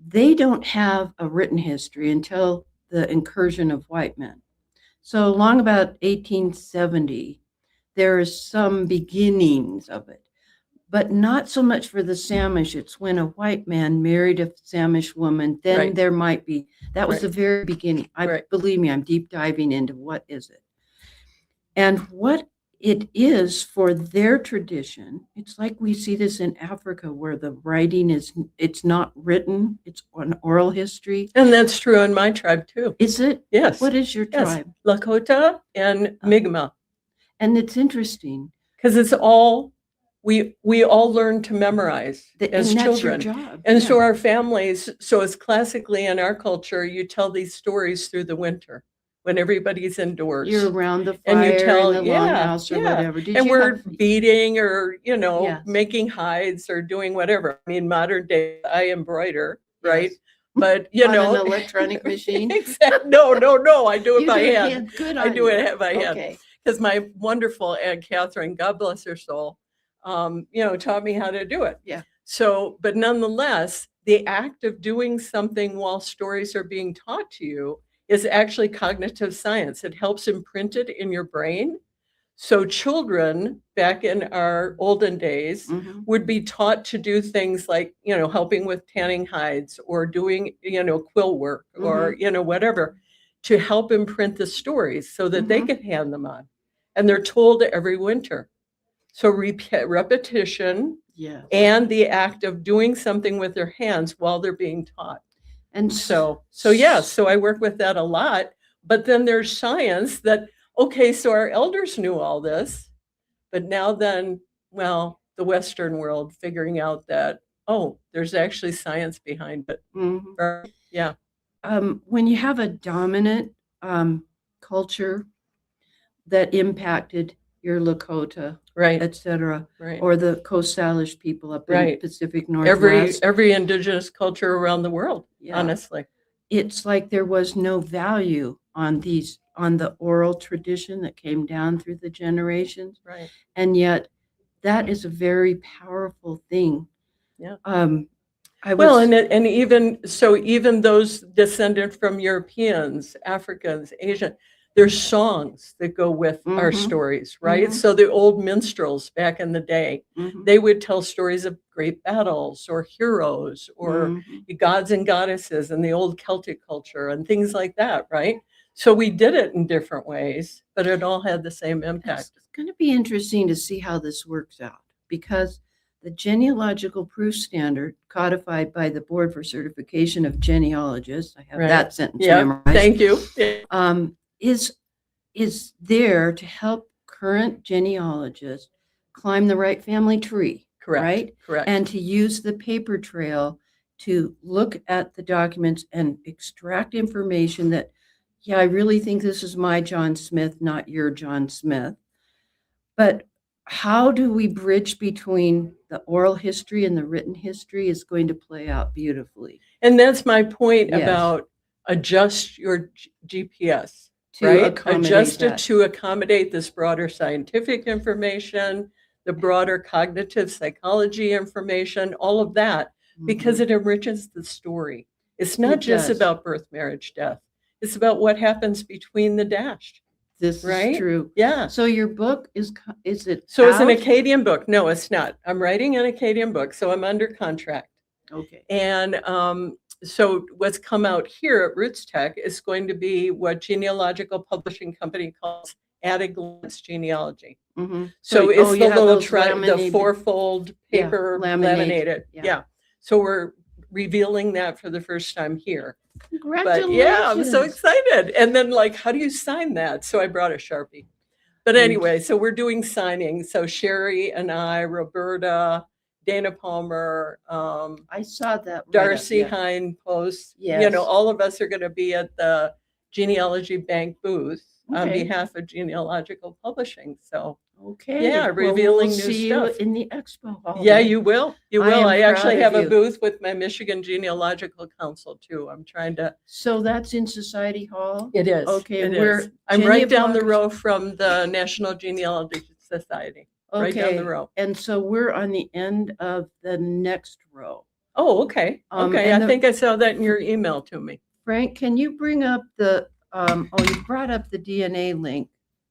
They don't have a written history until the incursion of white men. So along about 1870, there is some beginnings of it, but not so much for the Samish. It's when a white man married a Samish woman, then Right. there might be. That was Right. the very beginning. Right. Believe me, I'm deep diving into what is it. And what it is for their tradition, it's like we see this in Africa where the writing it's not written, it's an oral history. And that's true in my tribe too. Is it? Yes. What is your Yes. tribe? Lakota and Mi'kmaq. And it's interesting. Because it's all, we all learn to memorize as And that's your children. job. And yeah. so our families, so it's classically in our culture, you tell these stories through the winter when everybody's indoors. You're around the And fire you tell- in the yeah, longhouse or yeah. whatever. Did And you we're have- beading or, Yes. making hides or doing whatever. I mean, modern day, I embroider, right? Yes. But, On an electronic machine? Exactly. No, I do it You by do it hand. Good I on do you. it by hand. Okay. Because my wonderful Aunt Catherine, God bless her soul, taught me how to do it. Yeah. So, but nonetheless, the act of doing something while stories are being taught to you is actually cognitive science. It helps imprint it in your brain. So children back in our olden days Mhm. would be taught to do things like, helping with tanning hides or doing, quill work or, whatever to help imprint the stories so that they Mhm. could hand them on. And they're told every winter. So repetition Yeah. and the act of doing something with their hands while they're being taught. And So I work with that a lot. But then there's science that, okay, so our elders knew all this, but now then, well, the Western world figuring out that, there's actually science behind it. Mhm. Right? Yeah. When you have a dominant culture that impacted your Lakota, Right. etc., Right. or the Coast Salish people up in Right. Pacific Every Northwest, indigenous culture around the world, Yeah. honestly. it's like there was no value on the oral tradition that came down through the generations, Right. and yet that is a very powerful thing. Yeah. And even those descended from Europeans, Africans, Asian, there's songs that go with our Mhm. stories, right? Mhm. So the old minstrels back in the day, Mhm. they would tell stories of great battles or heroes or Mhm. gods and goddesses in the old Celtic culture and things like that, right? So we did it in different ways, but it all had the same impact. It's going to be interesting to see how this works out because the genealogical proof standard codified by the Board for Certification of Genealogists, I have Right. that sentence Yeah, memorized, thank you. is there to help current genealogists climb the right family tree, Correct. right? Correct. And to use the paper trail to look at the documents and extract information that, yeah, I really think this is my John Smith, not your John Smith. But how do we bridge between the oral history and the written history is going to play out beautifully. And that's my point Yes. about adjust your GPS, To right? accommodate Adjust it that. to accommodate this broader scientific information, the broader cognitive psychology information, all of that, because it enriches the story. It's not It just does. about birth, marriage, death. It's about what happens between the dash. This right? is true. Yeah. So your book is it So it's an out? Acadian book. No, it's not. I'm writing an Acadian book, so I'm under contract. Okay. And so what's come out here at RootsTech is going to be what genealogical publishing company calls at a glance genealogy. Mm-hmm. So it's you the have little those the laminated- fourfold Yeah, paper laminated, laminated. yeah. Yeah. So we're revealing that for the first time here. Congratulations. But yeah, I'm so excited. And then like, how do you sign that? So I brought a Sharpie. But anyway, so we're doing signings. So Sherry and I, Roberta, Dana Palmer, I saw that. Darcy right up, Hine Post, Yes. all of us are going to be at the Genealogy Bank booth on Okay. behalf of Genealogical Publishing. So Okay. yeah, Well, revealing we'll new see stuff. you in the expo hall. Yeah, then. you will. You I will. am I actually proud have of a you. booth with my Michigan Genealogical Council too. I'm trying to. So that's in Society Hall? It is. Okay, It we're is. I'm right down the Genealogists- row from the National Genealogy Society. Right down the row. And so we're on the end of the next row. Oh, okay. Okay. and I think I saw that in your email to me. Frank, can you bring up the, you brought up the DNA link.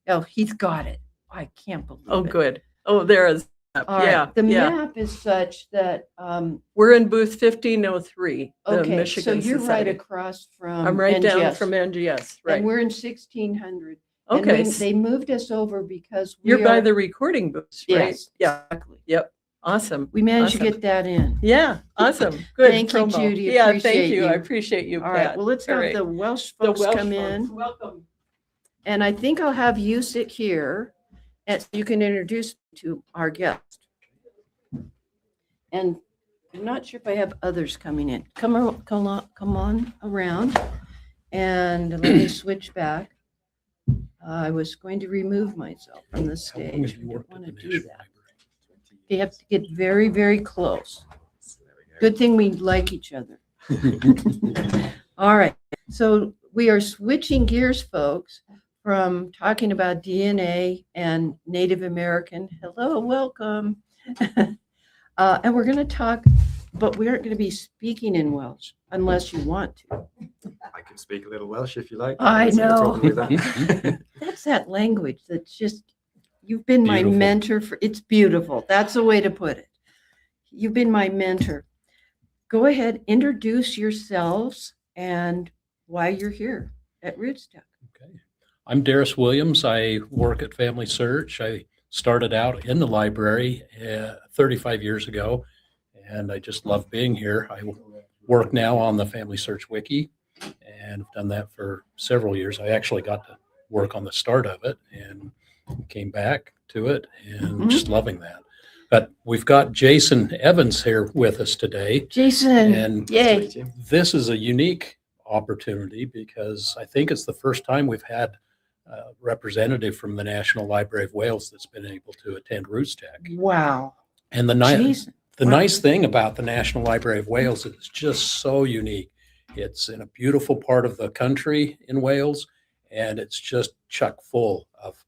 Oh, he's got it. I can't believe it. Oh, good. Oh, there is. All right. Yeah. The yeah. map is such that, We're in booth 1503, the okay, so Michigan you're Society. right across from I'm right down NGS, from NGS. Right. And we're in 1600. Okay. And they moved us over because You're we by are- the recording booths, right? Yes, Yeah. exactly. Yep. Awesome. We managed Awesome. to get that in. Yeah. Awesome. Good. Thank you, promo. Judy. Yeah. Appreciate Thank you. I you. appreciate you. All right, Pat. well, let's All have right. the Welsh The folks Welsh come folks. in. Welcome. And I think I'll have you sit here and you can introduce me to our guest. And I'm not sure if I have others coming in. Come on around. And let me switch back. I was going to remove myself from the stage. I didn't want to do that. You have to get very, very close. Good thing we like each other. All right. So we are switching gears, folks, from talking about DNA and Native American. Hello, welcome. And we're going to talk, but we aren't going to be speaking in Welsh unless you want to. I can speak a little Welsh if you like. I There's no know. problem with that. That's that language that's just, you've been my Beautiful. mentor for, it's beautiful. That's the way to put it. You've been my mentor. Go ahead, introduce yourselves and why you're here at RootsTech. Okay. I'm Darius Williams. I work at FamilySearch. I started out in the library 35 years ago, and I just love being here. I work now on the FamilySearch Wiki, and I've done that for several years. I actually got to work on the start of it and came back to it and just loving that. But we've got Jason Evans here with us today. Jason, And yay. this is a unique opportunity because I think it's the first time we've had a representative from the National Library of Wales that's been able to attend RootsTech. Wow. And the Jason. nice thing about the National Library of Wales is it's just so unique. It's in a beautiful part of the country in Wales, and it's just chock full of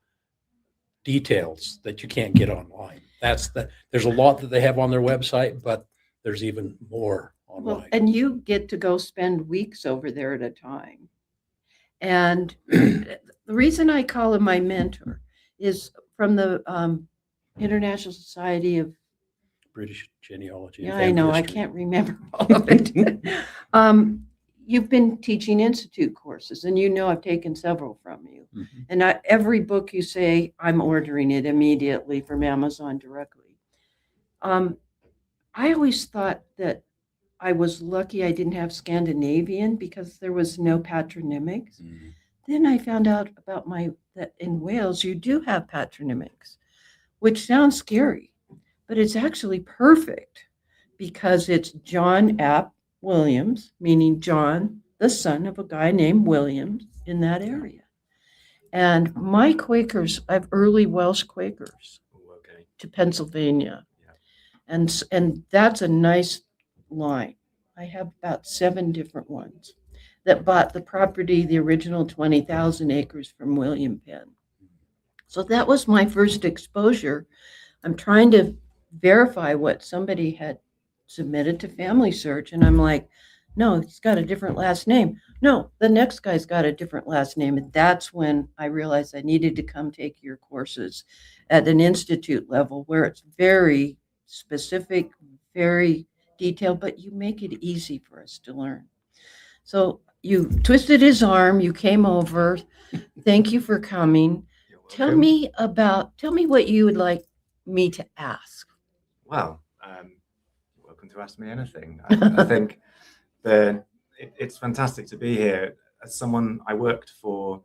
details that you can't get online. There's a lot that they have on their website, but there's even more online. Well, and you get to go spend weeks over there at a time. And the reason I call him my mentor is from the International Society of, British genealogy. and yeah, I family know, I history. can't remember all of it. You've been teaching institute courses, and you know I've taken several from you. Mhm. And every book you say, I'm ordering it immediately from Amazon directly. I always thought that I was lucky I didn't have Scandinavian because there was no patronymics. Mhm. Then I found out about that in Wales you do have patronymics, which sounds scary, but it's actually perfect because it's John Ap Williams, meaning John, the son of a guy named Williams in that area. And my Quakers, I have early Welsh Quakers Oh, okay. to Pennsylvania. Yeah. And that's a nice line. I have about 7 different ones that bought the property, the original 20,000 acres from William Penn. So that was my first exposure. I'm trying to verify what somebody had submitted to FamilySearch, and I'm like, no, he's got a different last name. No, the next guy's got a different last name. And that's when I realized I needed to come take your courses at an institute level where it's very specific, very detailed, but you make it easy for us to learn. So you twisted his arm, you came over. Thank you for coming. You're Tell welcome. me what you would like me to ask. Well, you're welcome to ask me anything. I think it's fantastic to be here. As someone, I worked for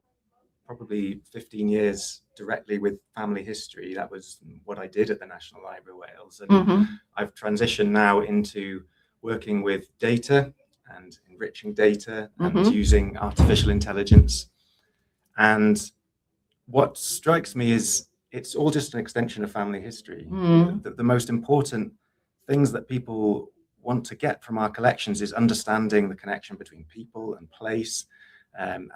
probably 15 years directly with family history. That was what I did at the National Library of Wales. And Mhm. I've transitioned now into working with data and enriching data and Mhm. using artificial intelligence. And what strikes me is it's all just an extension of family history. Mm. The most important things that people want to get from our collections is understanding the connection between people and place, and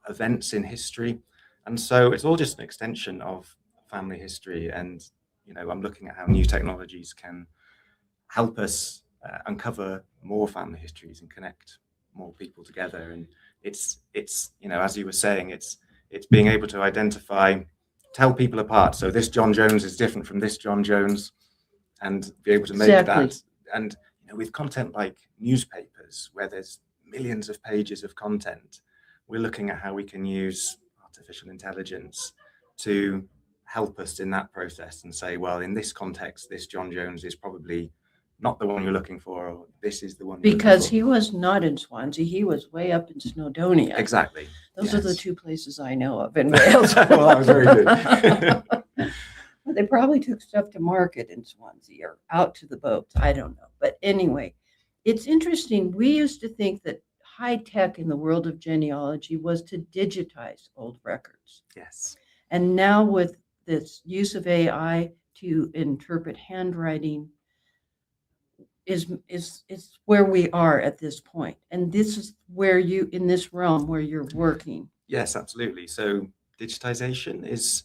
events in history. And so it's all just an extension of family history. And I'm looking at how new technologies can help us uncover more family histories and connect more people together. And it's as you were saying, it's being able to identify, tell people apart. So this John Jones is different from this John Jones, and be able to make Exactly. that. And with content like newspapers, where there's millions of pages of content, we're looking at how we can use artificial intelligence to help us in that process and say, well, in this context, this John Jones is probably not the one you're looking for, or this is the one you're Because looking he was not in Swansea, he was way up in Snowdonia. for. Exactly. Those are the Yes. two places I know of in Wales. Well, that was very good. Well, they probably took stuff to market in Swansea or out to the boats. I don't know. But anyway, it's interesting. We used to think that high tech in the world of genealogy was to digitize old records. Yes. And now with this use of AI to interpret handwriting is where we are at this point. And this is where you, in this realm where you're working. Yes, absolutely. So digitization is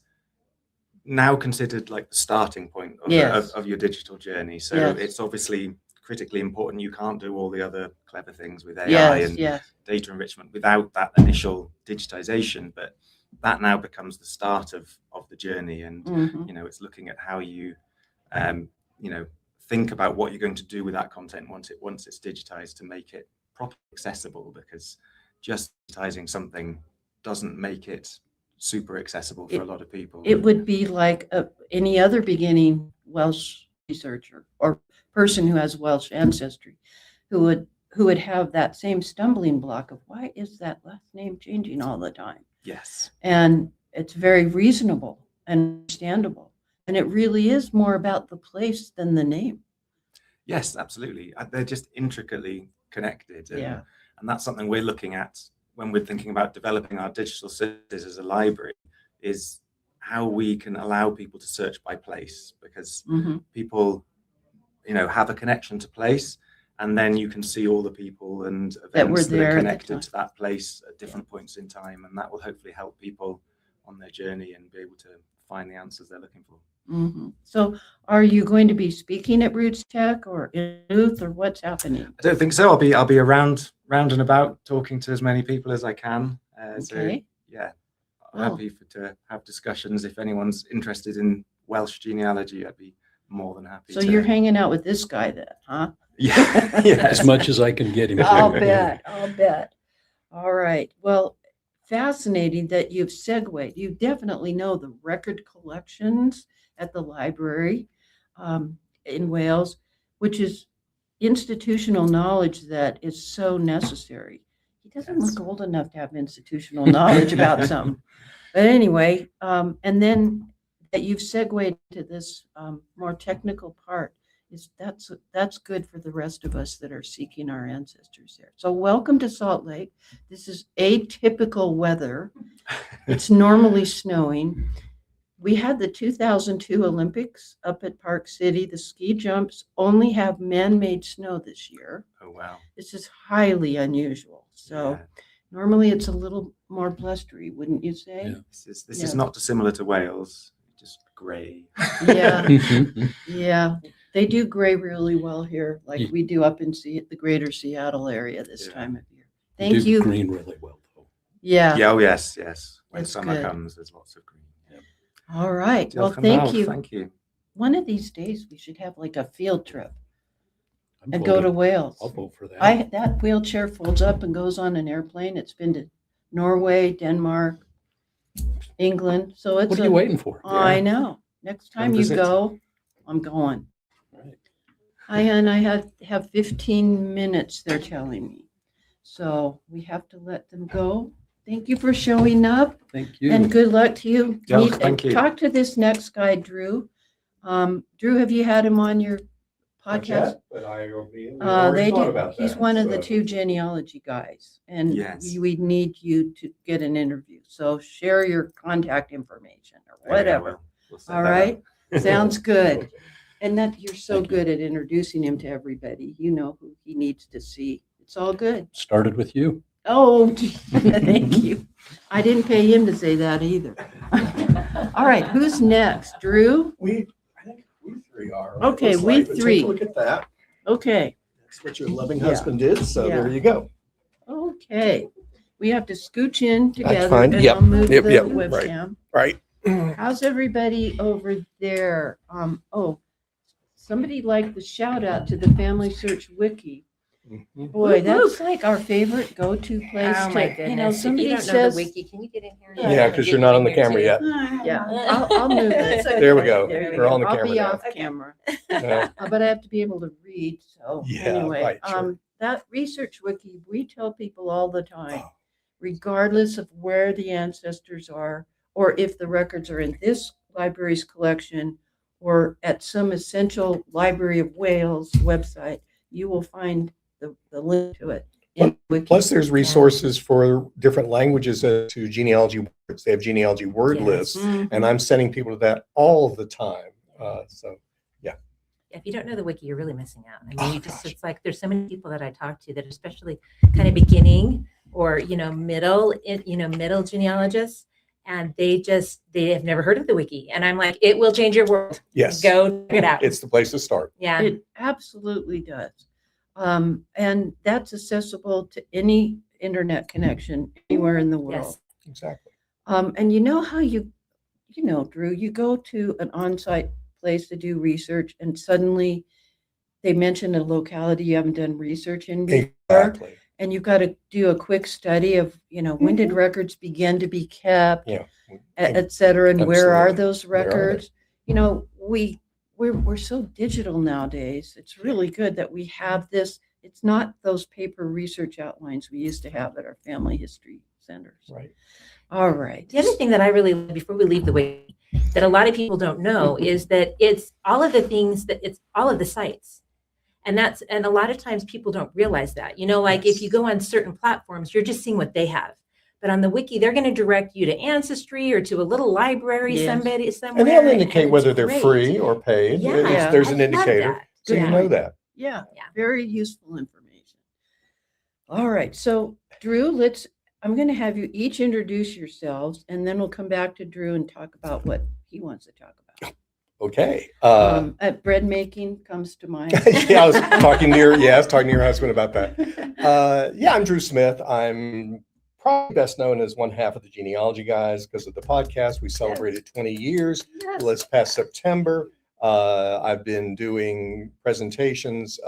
now considered like the starting point of, Yes. of your digital journey. So Yes. it's obviously critically important. You can't do all the other clever things with AI Yes, and yes. data enrichment without that initial digitization. But that now becomes the start of the journey. And, Mhm. it's looking at how you, think about what you're going to do with that content once it's digitized to make it properly accessible, because just digitizing something doesn't make it super accessible for a lot of people. It would be like any other beginning Welsh researcher or person who has Welsh ancestry who would have that same stumbling block of why is that last name changing all the time? Yes. And it's very reasonable and understandable. And it really is more about the place than the name. Yes, absolutely. They're just intricately connected. And, Yeah. and that's something we're looking at when we're thinking about developing our digital services as a library, is how we can allow people to search by place, because Mhm. people, have a connection to place, and then you can see all the people and That were events that there are at the connected time. to that place at different points in time. And that will hopefully help people on their journey and be able to find the answers they're looking for. Mhm. So are you going to be speaking at RootsTech or in Booth, or what's happening? I don't think so. I'll be around and about, talking to as many people as I can. So Okay. yeah, I'm Well. happy to have discussions. If anyone's interested in Welsh genealogy, I'd be more than happy So to. you're hanging out with this guy then, huh? Yeah. Yes. As much as I can get him. I'll bet. I'll bet. All right. Well, fascinating that you've segued. You definitely know the record collections at the library in Wales, which is institutional knowledge that is so necessary. He doesn't Yes. look old enough to have institutional knowledge about something. But anyway, and then that you've segued to this more technical part is that's good for the rest of us that are seeking our ancestors there. So welcome to Salt Lake. This is atypical weather. It's normally snowing. We had the 2002 Olympics up at Park City. The ski jumps only have man-made snow this year. Oh wow. This is highly unusual. So Yeah. normally it's a little more blustery, wouldn't you say? Yeah. This Yeah. is not dissimilar to Wales. Just grey. Yeah. Yeah. They do gray really well here, like Yeah. we do up in the greater Seattle area this Yeah. time of year. They Thank do you. green really well, though. Yeah. Yeah. Oh yes. When That's summer good. comes, there's lots of green. Yeah. All right. Well, Diolch yn thank fawr. you. Thank you. One of these days we should have like a field trip. and go to Wales. I'll vote for that. That wheelchair folds up and goes on an airplane. It's been to Norway, Denmark, England. So it's What are you waiting for? I know. Next time you visit. go, I'm going. Right. And I have 15 minutes, they're telling me. So we have to let them go. Thank you for showing up. Thank you. And good luck to you. Yeah, thank you. Talk to this next guy, Drew. Drew, have you had him on your podcast? But I will be. He's one of the two genealogy guys, and Yes. we need you to get an interview. So share your contact information or Okay, I whatever. will. We'll set All that right, up. sounds good. And that you're so Thank you. good at introducing him to everybody. You know who he needs to see. It's all good. Started with you. Oh, thank you. I didn't pay him to say that either. All right, who's next? Drew? I think we three are. Okay, Looks we like, but three. Take a look at that. Okay, That's what your loving Yeah. husband did. So Yeah. there you go. okay. We have to scooch in together fine. and Yep. I'll move Yep, the yep. webcam. Right. How's everybody over there? Somebody liked the shout out to the Family Search Wiki. Boy, that's like our favorite go-to place. Oh my to, goodness. If somebody you don't know says, the wiki, can you get in here? Yeah, because you're not on the camera yet. yeah, I'll move it. There we go. There you We're go. on the I'll camera be now. off camera. Yeah. But I have to be able to read. So Yeah, anyway, right, sure. that research wiki, we tell people all the time, Oh. regardless of where the ancestors are, or if the records are in this library's collection or at some essential Library of Wales website, you will find the link to it. in the wiki. Plus, there's resources for different languages to genealogy words. They have genealogy word Yes. lists, Mhm. and I'm sending people to that all the time. If you don't know the wiki, you're really missing out. I mean, Oh, you just, gosh. it's like, there's so many people that I talk to that are especially kind of beginning or, middle genealogists. And they have never heard of the wiki. And I'm like, it will change your world. Yes, Go check it out. it's the place to start. Yeah. It absolutely does. And that's accessible to any internet connection anywhere in the world. Yes. Exactly. And you know how Drew, you go to an on-site place to do research and suddenly they mention a locality you haven't done research in before. Exactly. And you've got to do a quick study of, when did records begin to be kept, Yeah. et cetera, and where are Absolutely. those Where are they? records? We're so digital nowadays. It's really good that we have this. It's not those paper research outlines we used to have at our family history centers. Right. All right. The other thing that I really, before we leave the wiki, that a lot of people don't know is that it's all of the things it's all of the sites. And a lot of times people don't realize that, like if you go on certain platforms, you're just seeing what they have. But on the wiki, they're going to direct you to Ancestry or to a little library, Yes. somewhere. And they'll indicate it's whether they're great. free or paid. Yeah. There's I an love indicator. that. So you Yeah. know that. Yeah, Yeah. very useful information. All right, so Drew, I'm going to have you each introduce yourselves, and then we'll come back to Drew and talk about what he wants to talk about. Okay. Bread making comes to mind. Yeah, I was talking to your husband about that. I'm Drew Smith. I'm probably best known as one half of the genealogy guys because of the podcast. We celebrated 20 years this past September. I've been doing presentations,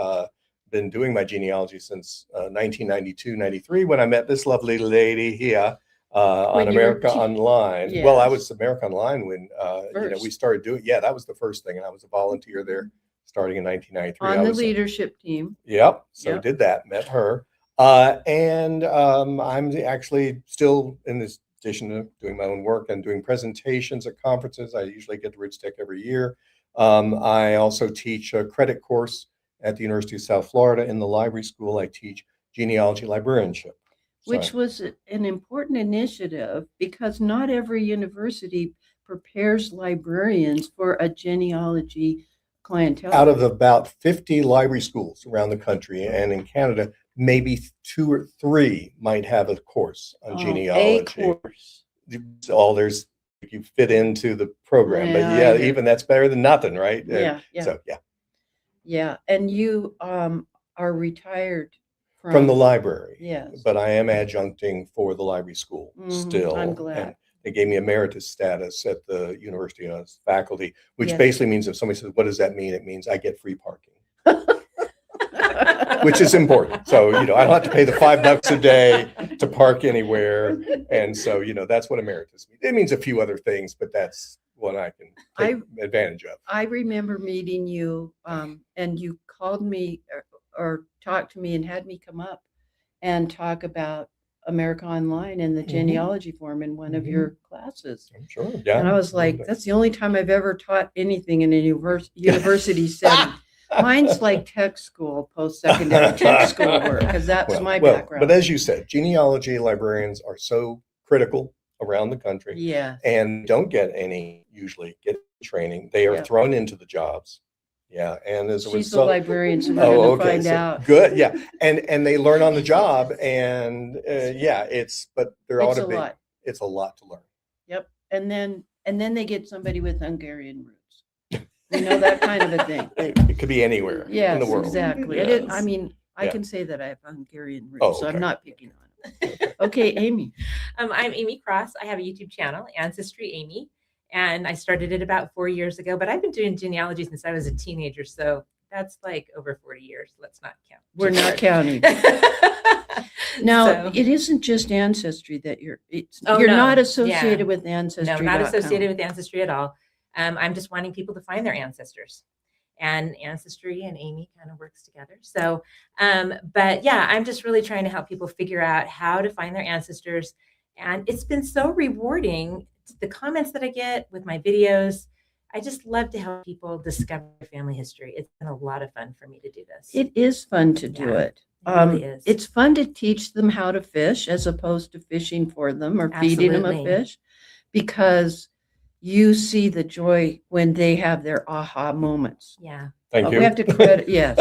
been doing my genealogy since 1992, 93, when I met this lovely lady here on When you were America Online. Yes. Well, I was America Online when First. we started doing. Yeah, that was the first thing, and I was a volunteer there starting in 1993. On I the was, leadership team. Yep. So Yep. did that, met her. I'm actually still, in this addition to doing my own work and doing presentations at conferences. I usually get to RootsTech every year. I also teach a credit course at the University of South Florida in the library school. I teach genealogy librarianship. Which So, was an important initiative because not every university prepares librarians for a genealogy clientele. out of about 50 library schools around the country and in Canada, maybe 2 or 3 might have a course on genealogy. A course. There's you fit into the program, but Yeah, yeah, even that's better than nothing, right? Yeah, yeah. So yeah, Yeah, and you are retired from the library. Yes. But I am adjuncting for the library school Mhm, still. I'm glad. And they gave me emeritus status at the university as faculty, which Yes. basically means if somebody says, "What does that mean?" It means I get free parking. which is important. So, I don't have to pay the $5 a day to park anywhere. And so, that's what emeritus means. It means a few other things, but that's what I can take advantage of. I remember meeting you, and you called me or talked to me and had me come up and talk about America Online and the genealogy form in one of your classes. Sure. Yeah. And I was like, that's the only time I've ever taught anything in a university setting. Mine's like tech school, post-secondary tech school work, because that's my background. But as you said, genealogy librarians are so critical around the country. Yeah. And don't usually get training. They are thrown into the jobs. Yeah. And as a She's result, the librarian, so we're going to find out. Good. Yeah. And they learn on the job. And but there ought to be, it's a lot to learn. Yep. And then they get somebody with Hungarian roots. That kind of a thing. It could be anywhere in the world. Exactly. Yes. I can say that I have Hungarian roots, so I'm not picking on them. Okay, Amy. I'm Amy Cross. I have a YouTube channel, Ancestry Amy, and I started it about 4 years ago, but I've been doing genealogy since I was a teenager, so that's like over 40 years. Let's not count. We're not counting. Now, it isn't just Ancestry that you're not associated with Ancestry. No, not associated with Ancestry at all. I'm just wanting people to find their ancestors, and Ancestry and Amy kind of works together. So, but yeah, I'm just really trying to help people figure out how to find their ancestors. And it's been so rewarding. The comments that I get with my videos, I just love to help people discover their family history. It's been a lot of fun for me to do this. It is fun to do it. It really is. It's fun to teach them how to fish as opposed to fishing for them or feeding them a fish, because you see the joy when they have their aha moments. Yeah. Thank you. We have to credit, yes.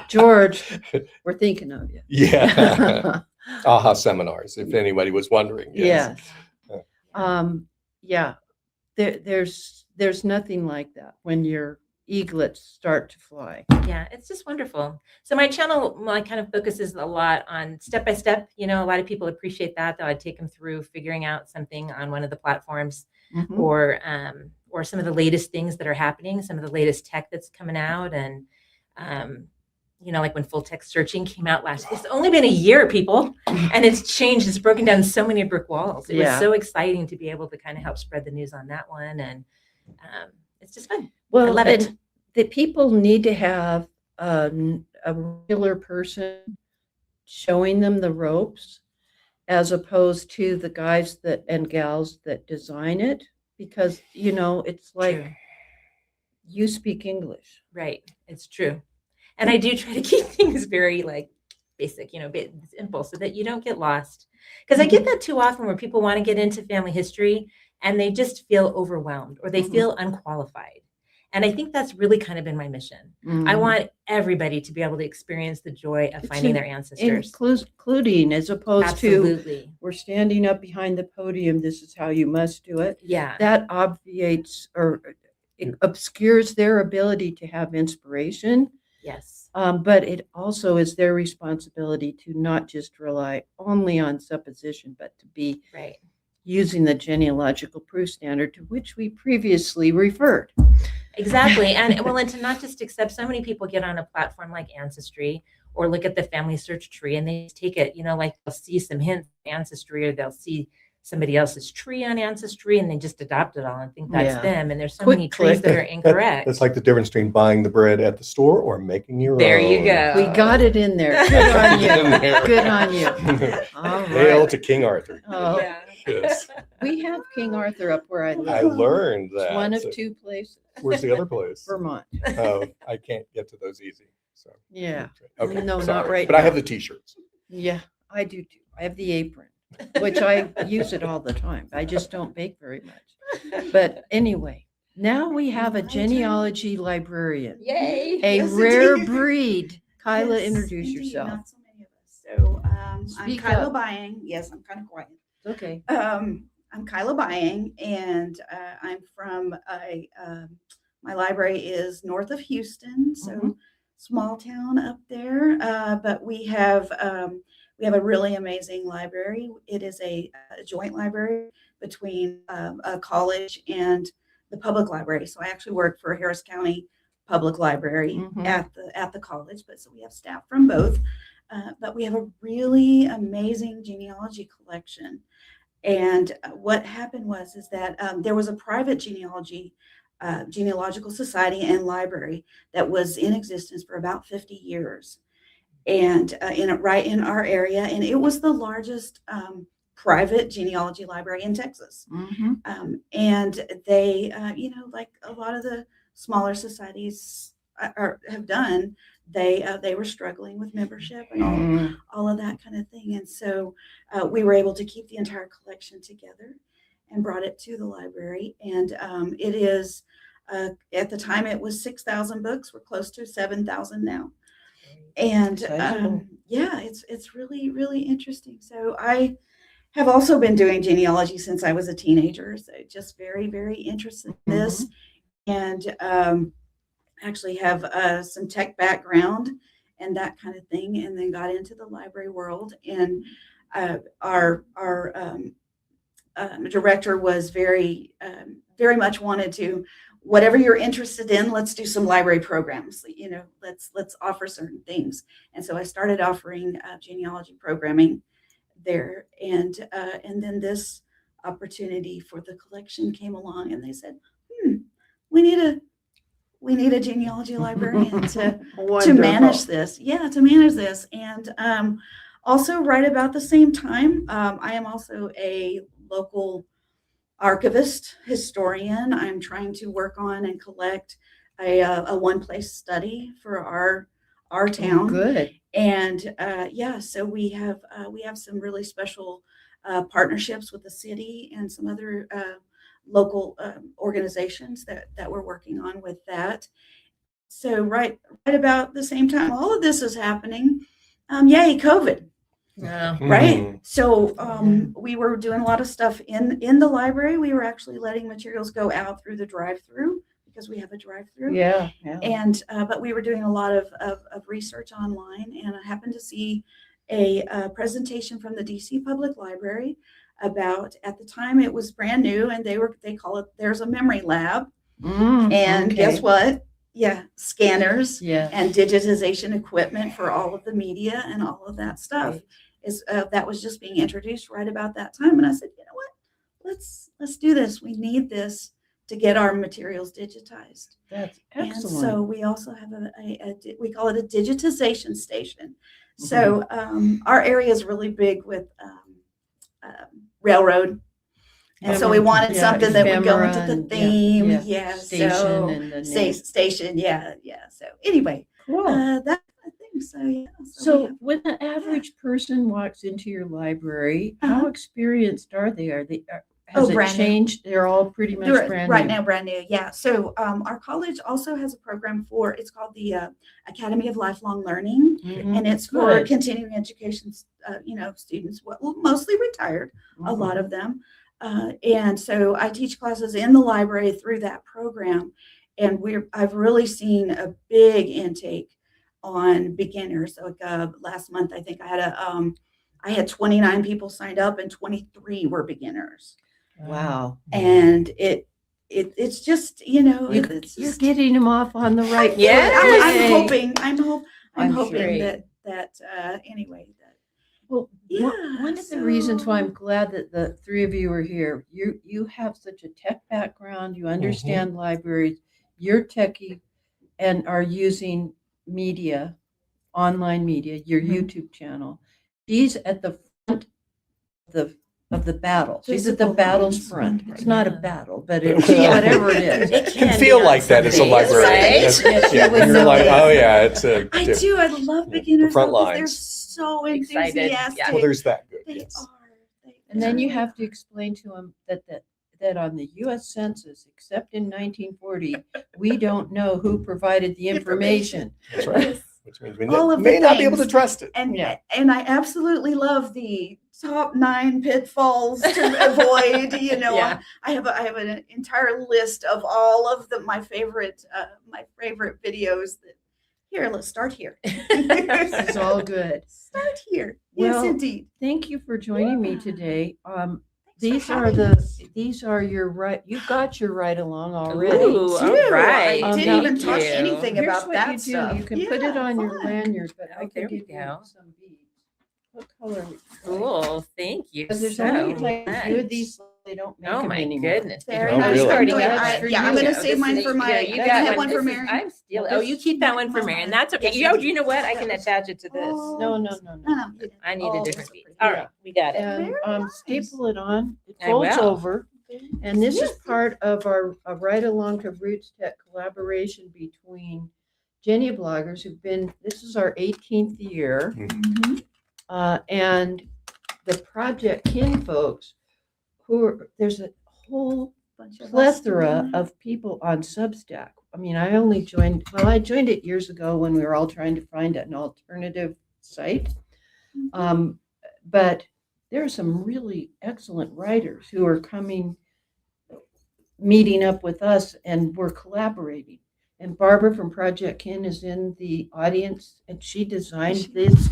George, we're thinking of you. Yeah. Aha seminars, if anybody was wondering. Yes. Yeah. There's nothing like that when your eaglets start to fly. Yeah, it's just wonderful. So my channel kind of focuses a lot on step-by-step. A lot of people appreciate that I take them through figuring out something on one of the platforms. Or some of the latest things that are happening, some of the latest tech that's coming out. And, like when full text searching came out it's only been a year, people, and it's changed. It's broken down so many brick walls. It was so exciting to be able to kind of help spread the news on that one. And it's just fun. Well, I love it. The people need to have a regular person showing them the ropes, as opposed to the guys and gals that design it, because it's like you speak English. Right. It's true. And I do try to keep things very basic, simple, so that you don't get lost. Because I get that too often where people want to get into family history and they just feel overwhelmed or they feel unqualified. And I think that's really kind of been my mission. I want everybody to be able to experience the joy of finding their ancestors. Including, as opposed to we're standing up behind the podium, this is how you must do it. Yeah. That obviates or it obscures their ability to have inspiration. Yes. But it also is their responsibility to not just rely only on supposition, but to be using the genealogical proof standard to which we previously referred. Exactly. And to not just accept, so many people get on a platform like Ancestry or look at the family search tree and they take it, they'll see some hints of Ancestry or they'll see somebody else's tree on Ancestry and they just adopt it all and think that's them. And there's so many trees that are incorrect. That's like the difference between buying the bread at the store or making your own. There you go. We got it in there. Good on you. Good on you. All right. Hail to King Arthur. Oh, yes. We have King Arthur up where I live. I learned that. It's one of two places. Where's the other place? Vermont. Oh, I can't get to those easy. So yeah. Okay. No, sorry. not right But now. I have the t-shirts. Yeah, I do too. I have the apron, which I use it all the time. I just don't bake very much. But anyway, now we have a genealogy librarian. Yay! A Yes, rare indeed. breed. Kyla, Yes, introduce indeed, yourself. Not so many of us. So I'm Speak Kyla up. Bying. Yes, I'm kind of quiet. Okay. I'm Kyla Bying, and I'm from my library is north of Houston, so small town up there. But we have a really amazing library. It is a joint library between a college and the public library. So I actually work for Harris County public library Mhm. at the college, but so we have staff from both. But we have a really amazing genealogy collection. And what happened is that there was a private genealogical society and library that was in existence for about 50 years, and right in our area, and it was the largest private genealogy library in Texas. Mhm. And they, like a lot of the smaller societies have done, they were struggling with membership and all of that kind of thing. And so we were able to keep the entire collection together and brought it to the library. And it is, at the time, it was 6,000 books. We're close to 7,000 now. And yeah, it's really, really interesting. So I have also been doing genealogy since I was a teenager. So just very, very interested in this. And actually have some tech background and that kind of thing, and then got into the library world. And our director was very much wanted to, whatever you're interested in, let's do some library programs. Let's offer certain things. And so I started offering genealogy programming there, and then this opportunity for the collection came along, and they said, we need a genealogy librarian to manage this. Yeah, to manage this. And also right about the same time, I am also a local archivist, historian. I'm trying to work on and collect a one-place study for our town. Good. And yeah, so we have some really special partnerships with the city and some other local organizations that we're working on with that. So right about the same time all of this is happening, yay, COVID. Yeah. Right. So we were doing a lot of stuff in the library. We were actually letting materials go out through the drive-through because we have a drive-through. Yeah. And but we were doing a lot of research online, and I happened to see a presentation from the DC Public Library about, at the time it was brand new, and they call it, there's a memory lab. And guess what? Yeah, scanners and digitization equipment for all of the media and all of that stuff that was just being introduced right about that time. And I said, you know what? Let's do this. We need this to get our materials digitized. That's excellent. And so we also have we call it a digitization station. So our area is really big with railroad. And so we wanted something that would go into the theme. Station. Yeah. So anyway, cool. That kind of thing. So yeah. So when the average person walks into your library, how experienced are they? Has it changed? They're all pretty much brand new. Right now, brand new. Yeah. So our college also has a program it's called the Academy of Lifelong Learning, and it's for continuing education, students, mostly retired, a lot of them. And so I teach classes in the library through that program, and I've really seen a big intake on beginners. Like last month, I think I had 29 people signed up, and 23 were beginners. Wow. And it's just, you're getting them off on the right foot. I'm hoping that anyway. Well, one of the reasons why I'm glad that the three of you are here, you have such a tech background, you understand libraries, you're techie, and are using media, online media, your YouTube channel. She's at the front of the battle. She's at the battle's front. It's not a battle, but it's whatever it is. It can feel like that as a librarian. Right? You're like, oh yeah, it's a. I do. I love beginners. Front They're lines. so enthusiastic. Well, there's that good. They Yes. are. And then you have to explain to them that on the U.S. Census, except in 1940, we don't know who provided the information. That's right. Which means we All of may the not be able things. to trust it. And I absolutely love the top 9 pitfalls to avoid. I have an entire list of all of my favorite videos. Here, let's start here. This is all good. Start here. Yes, Well, indeed. Thank you for joining me today. these are your right. You've got your right along already. Ooh, all right. I didn't now, even talk you. anything Here's about what that you do. stuff. You can put it on your fun. lanyard, but I Oh, can there we give you go. some beads. What color? would you like? Cool. Thank you Because there's so only like a few of much. these. They don't make Oh them my anymore. goodness. Very Oh, nice. really? I'm Starting going- out I- for yeah, you. I'm going to This save mine is- for my. you I got have one for This is- Mary. I'm stealing. Well, Oh, you keep that one for Mary, and that's okay. Yes, Oh, you know what? I can attach it to this. Oh, No. no. I need Oh, a different piece. All right, we got it. And Very nice. staple it on. It I folds will. over. And this is Yes. part of our Ride Along to RootsTech collaboration between Bloggers who've been, this is our 18th year. And the Project Kin folks there's a whole Bunch of us plethora doing of people on Substack. I mean, I joined it years ago when we were all trying to find an alternative site. But there are some really excellent writers who are meeting up with us, and we're collaborating. And Barbara from Project Kin is in the audience, and she designed this.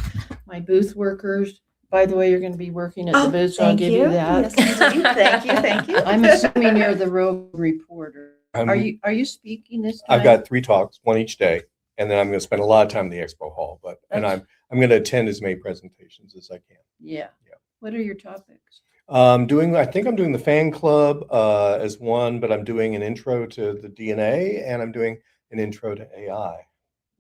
My booth workers, by the way, you're going to be working at the booth, so I'll give you that. Yes, indeed. Thank you. I'm assuming you're the rogue reporter. I'm- Are you speaking this time? I've got 3 talks, one each day, and then I'm going to spend a lot of time in the expo hall. And I'm going to attend as many presentations as I can. Yeah. What are your topics? I think I'm doing the fan club as one, but I'm doing an intro to the DNA, and I'm doing an intro to AI.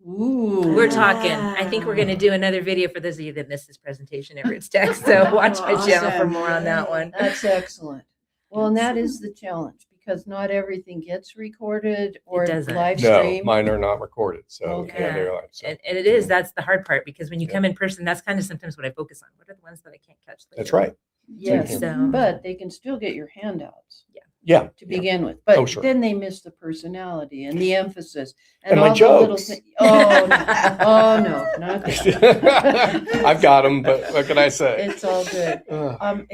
Ooh. We're talking. I think we're going to do another video for those of you that missed this presentation at RootsTech. So watch my channel for more on that one. That's excellent. Well, and that is the challenge, because not everything gets recorded or doesn't. live No, streamed. mine are not recorded. So, Okay. yeah, they're live. So And it is, that's the hard part, because when you come in person, that's kind of sometimes what I focus on. What are the ones that I can't catch later? that's right. Yes, So- but they can still get your handouts Yeah. to begin with. But Oh, sure. then they miss the personality and the emphasis And my all the little jokes. things. Oh, no. Oh, no, not that. I've got them, but what can I say? It's all good. Ugh.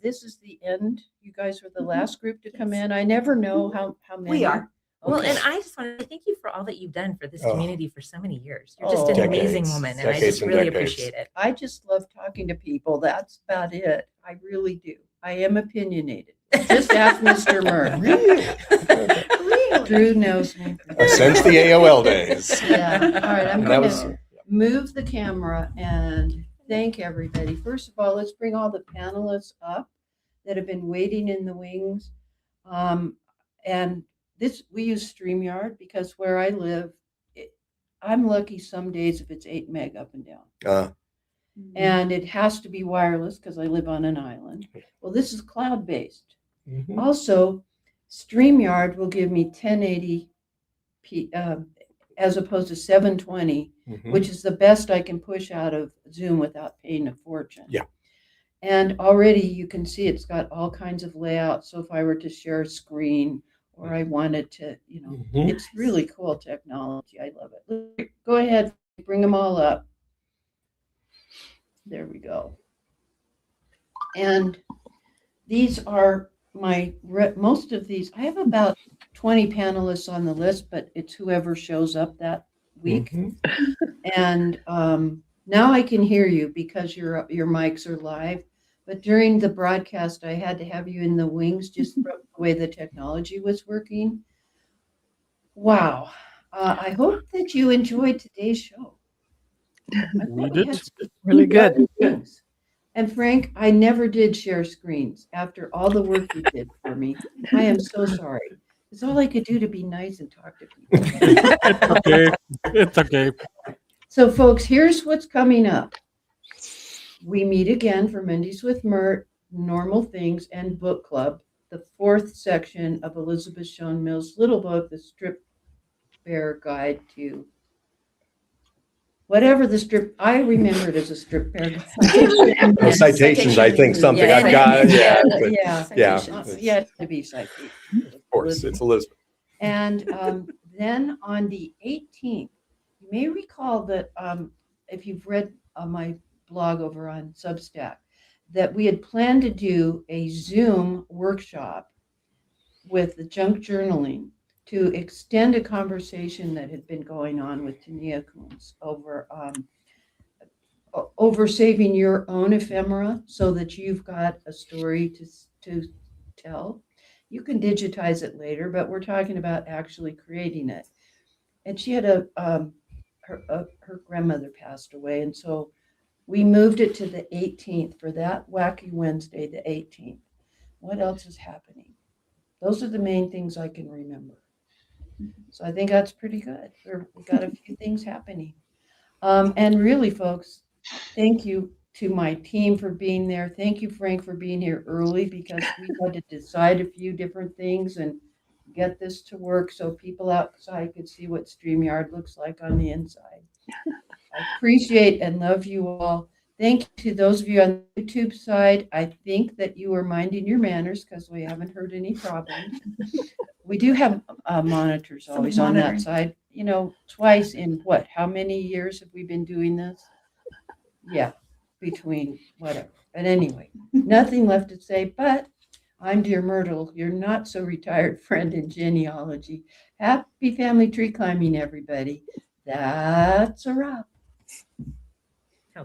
This is the end. You guys were the last group to come in. I never know how many. We are. Well, Okay. and I just want to thank you for all that you've done for this Oh. community for so many years. You're just Oh. an amazing Decades. woman, and I Decades just and really decades. appreciate it. I just love talking to people. That's about it. I really do. I am opinionated. Just ask Mr. Myrt. Really? Drew knows me. Since the AOL days. Yeah. All right. I'm And that going was to move the camera and thank everybody. First of all, let's bring all the panelists up that have been waiting in the wings. And we use StreamYard because where I live, I'm lucky some days if it's 8 meg up and down. And it has to be wireless because I live on an island. Well, this is cloud-based. Mhm. Also, StreamYard will give me 1080p as opposed to 720, Mhm. which is the best I can push out of Zoom without paying a fortune. Yeah. And already you can see it's got all kinds of layouts. So if I were to share a screen or I wanted to, Mhm. it's really cool technology. I love it. Go ahead, bring them all up. There we go. And these are most of these. I have about 20 panelists on the list, but it's whoever shows up that week. Mhm. And now I can hear you because your mics are live. But during the broadcast, I had to have you in the wings just from the way the technology was working. Wow. I hope that you enjoyed today's show. We did. Really good. Things. And Frank, I never did share screens after all the work you did for me. I am so sorry. It's all I could do to be nice and talk to people. It's okay. It's okay. So, folks, here's what's coming up. We meet again for Mondays with Myrt, Normal Things, and Book Club, the 4th section of Elizabeth Shown Mill's little book, The Strip Bear Guide to whatever I remember it as a strip bear guide. Well, citations, I think something I've got. Yeah. but- Yeah, Yeah. to be citation. Of course, it's Elizabeth. And then on the 18th, you may recall that if you've read my blog over on Substack, that we had planned to do a Zoom workshop with the junk journaling to extend a conversation that had been going on with Tania Kuntz over over saving your own ephemera so that you've got a story to tell. You can digitize it later, but we're talking about actually creating it. And she had her grandmother passed away, and so we moved it to the 18th for that wacky Wednesday, the 18th. What else is happening? Those are the main things I can remember. So I think that's pretty good. We've got a few things happening. And really, folks, thank you to my team for being there. Thank you, Frank, for being here early because we had to decide a few different things and get this to work so people outside could see what StreamYard looks like on the inside. I appreciate and love you all. Thank you to those of you on the YouTube side. I think that you are minding your manners because we haven't heard any problems. We do have monitors always on that monitoring. side. You know, twice in what? How many years have we been doing this? Yeah, between whatever. But anyway, nothing left to say, but I'm Dear Myrtle, your not so retired friend in genealogy. Happy family tree climbing, everybody. That's a wrap.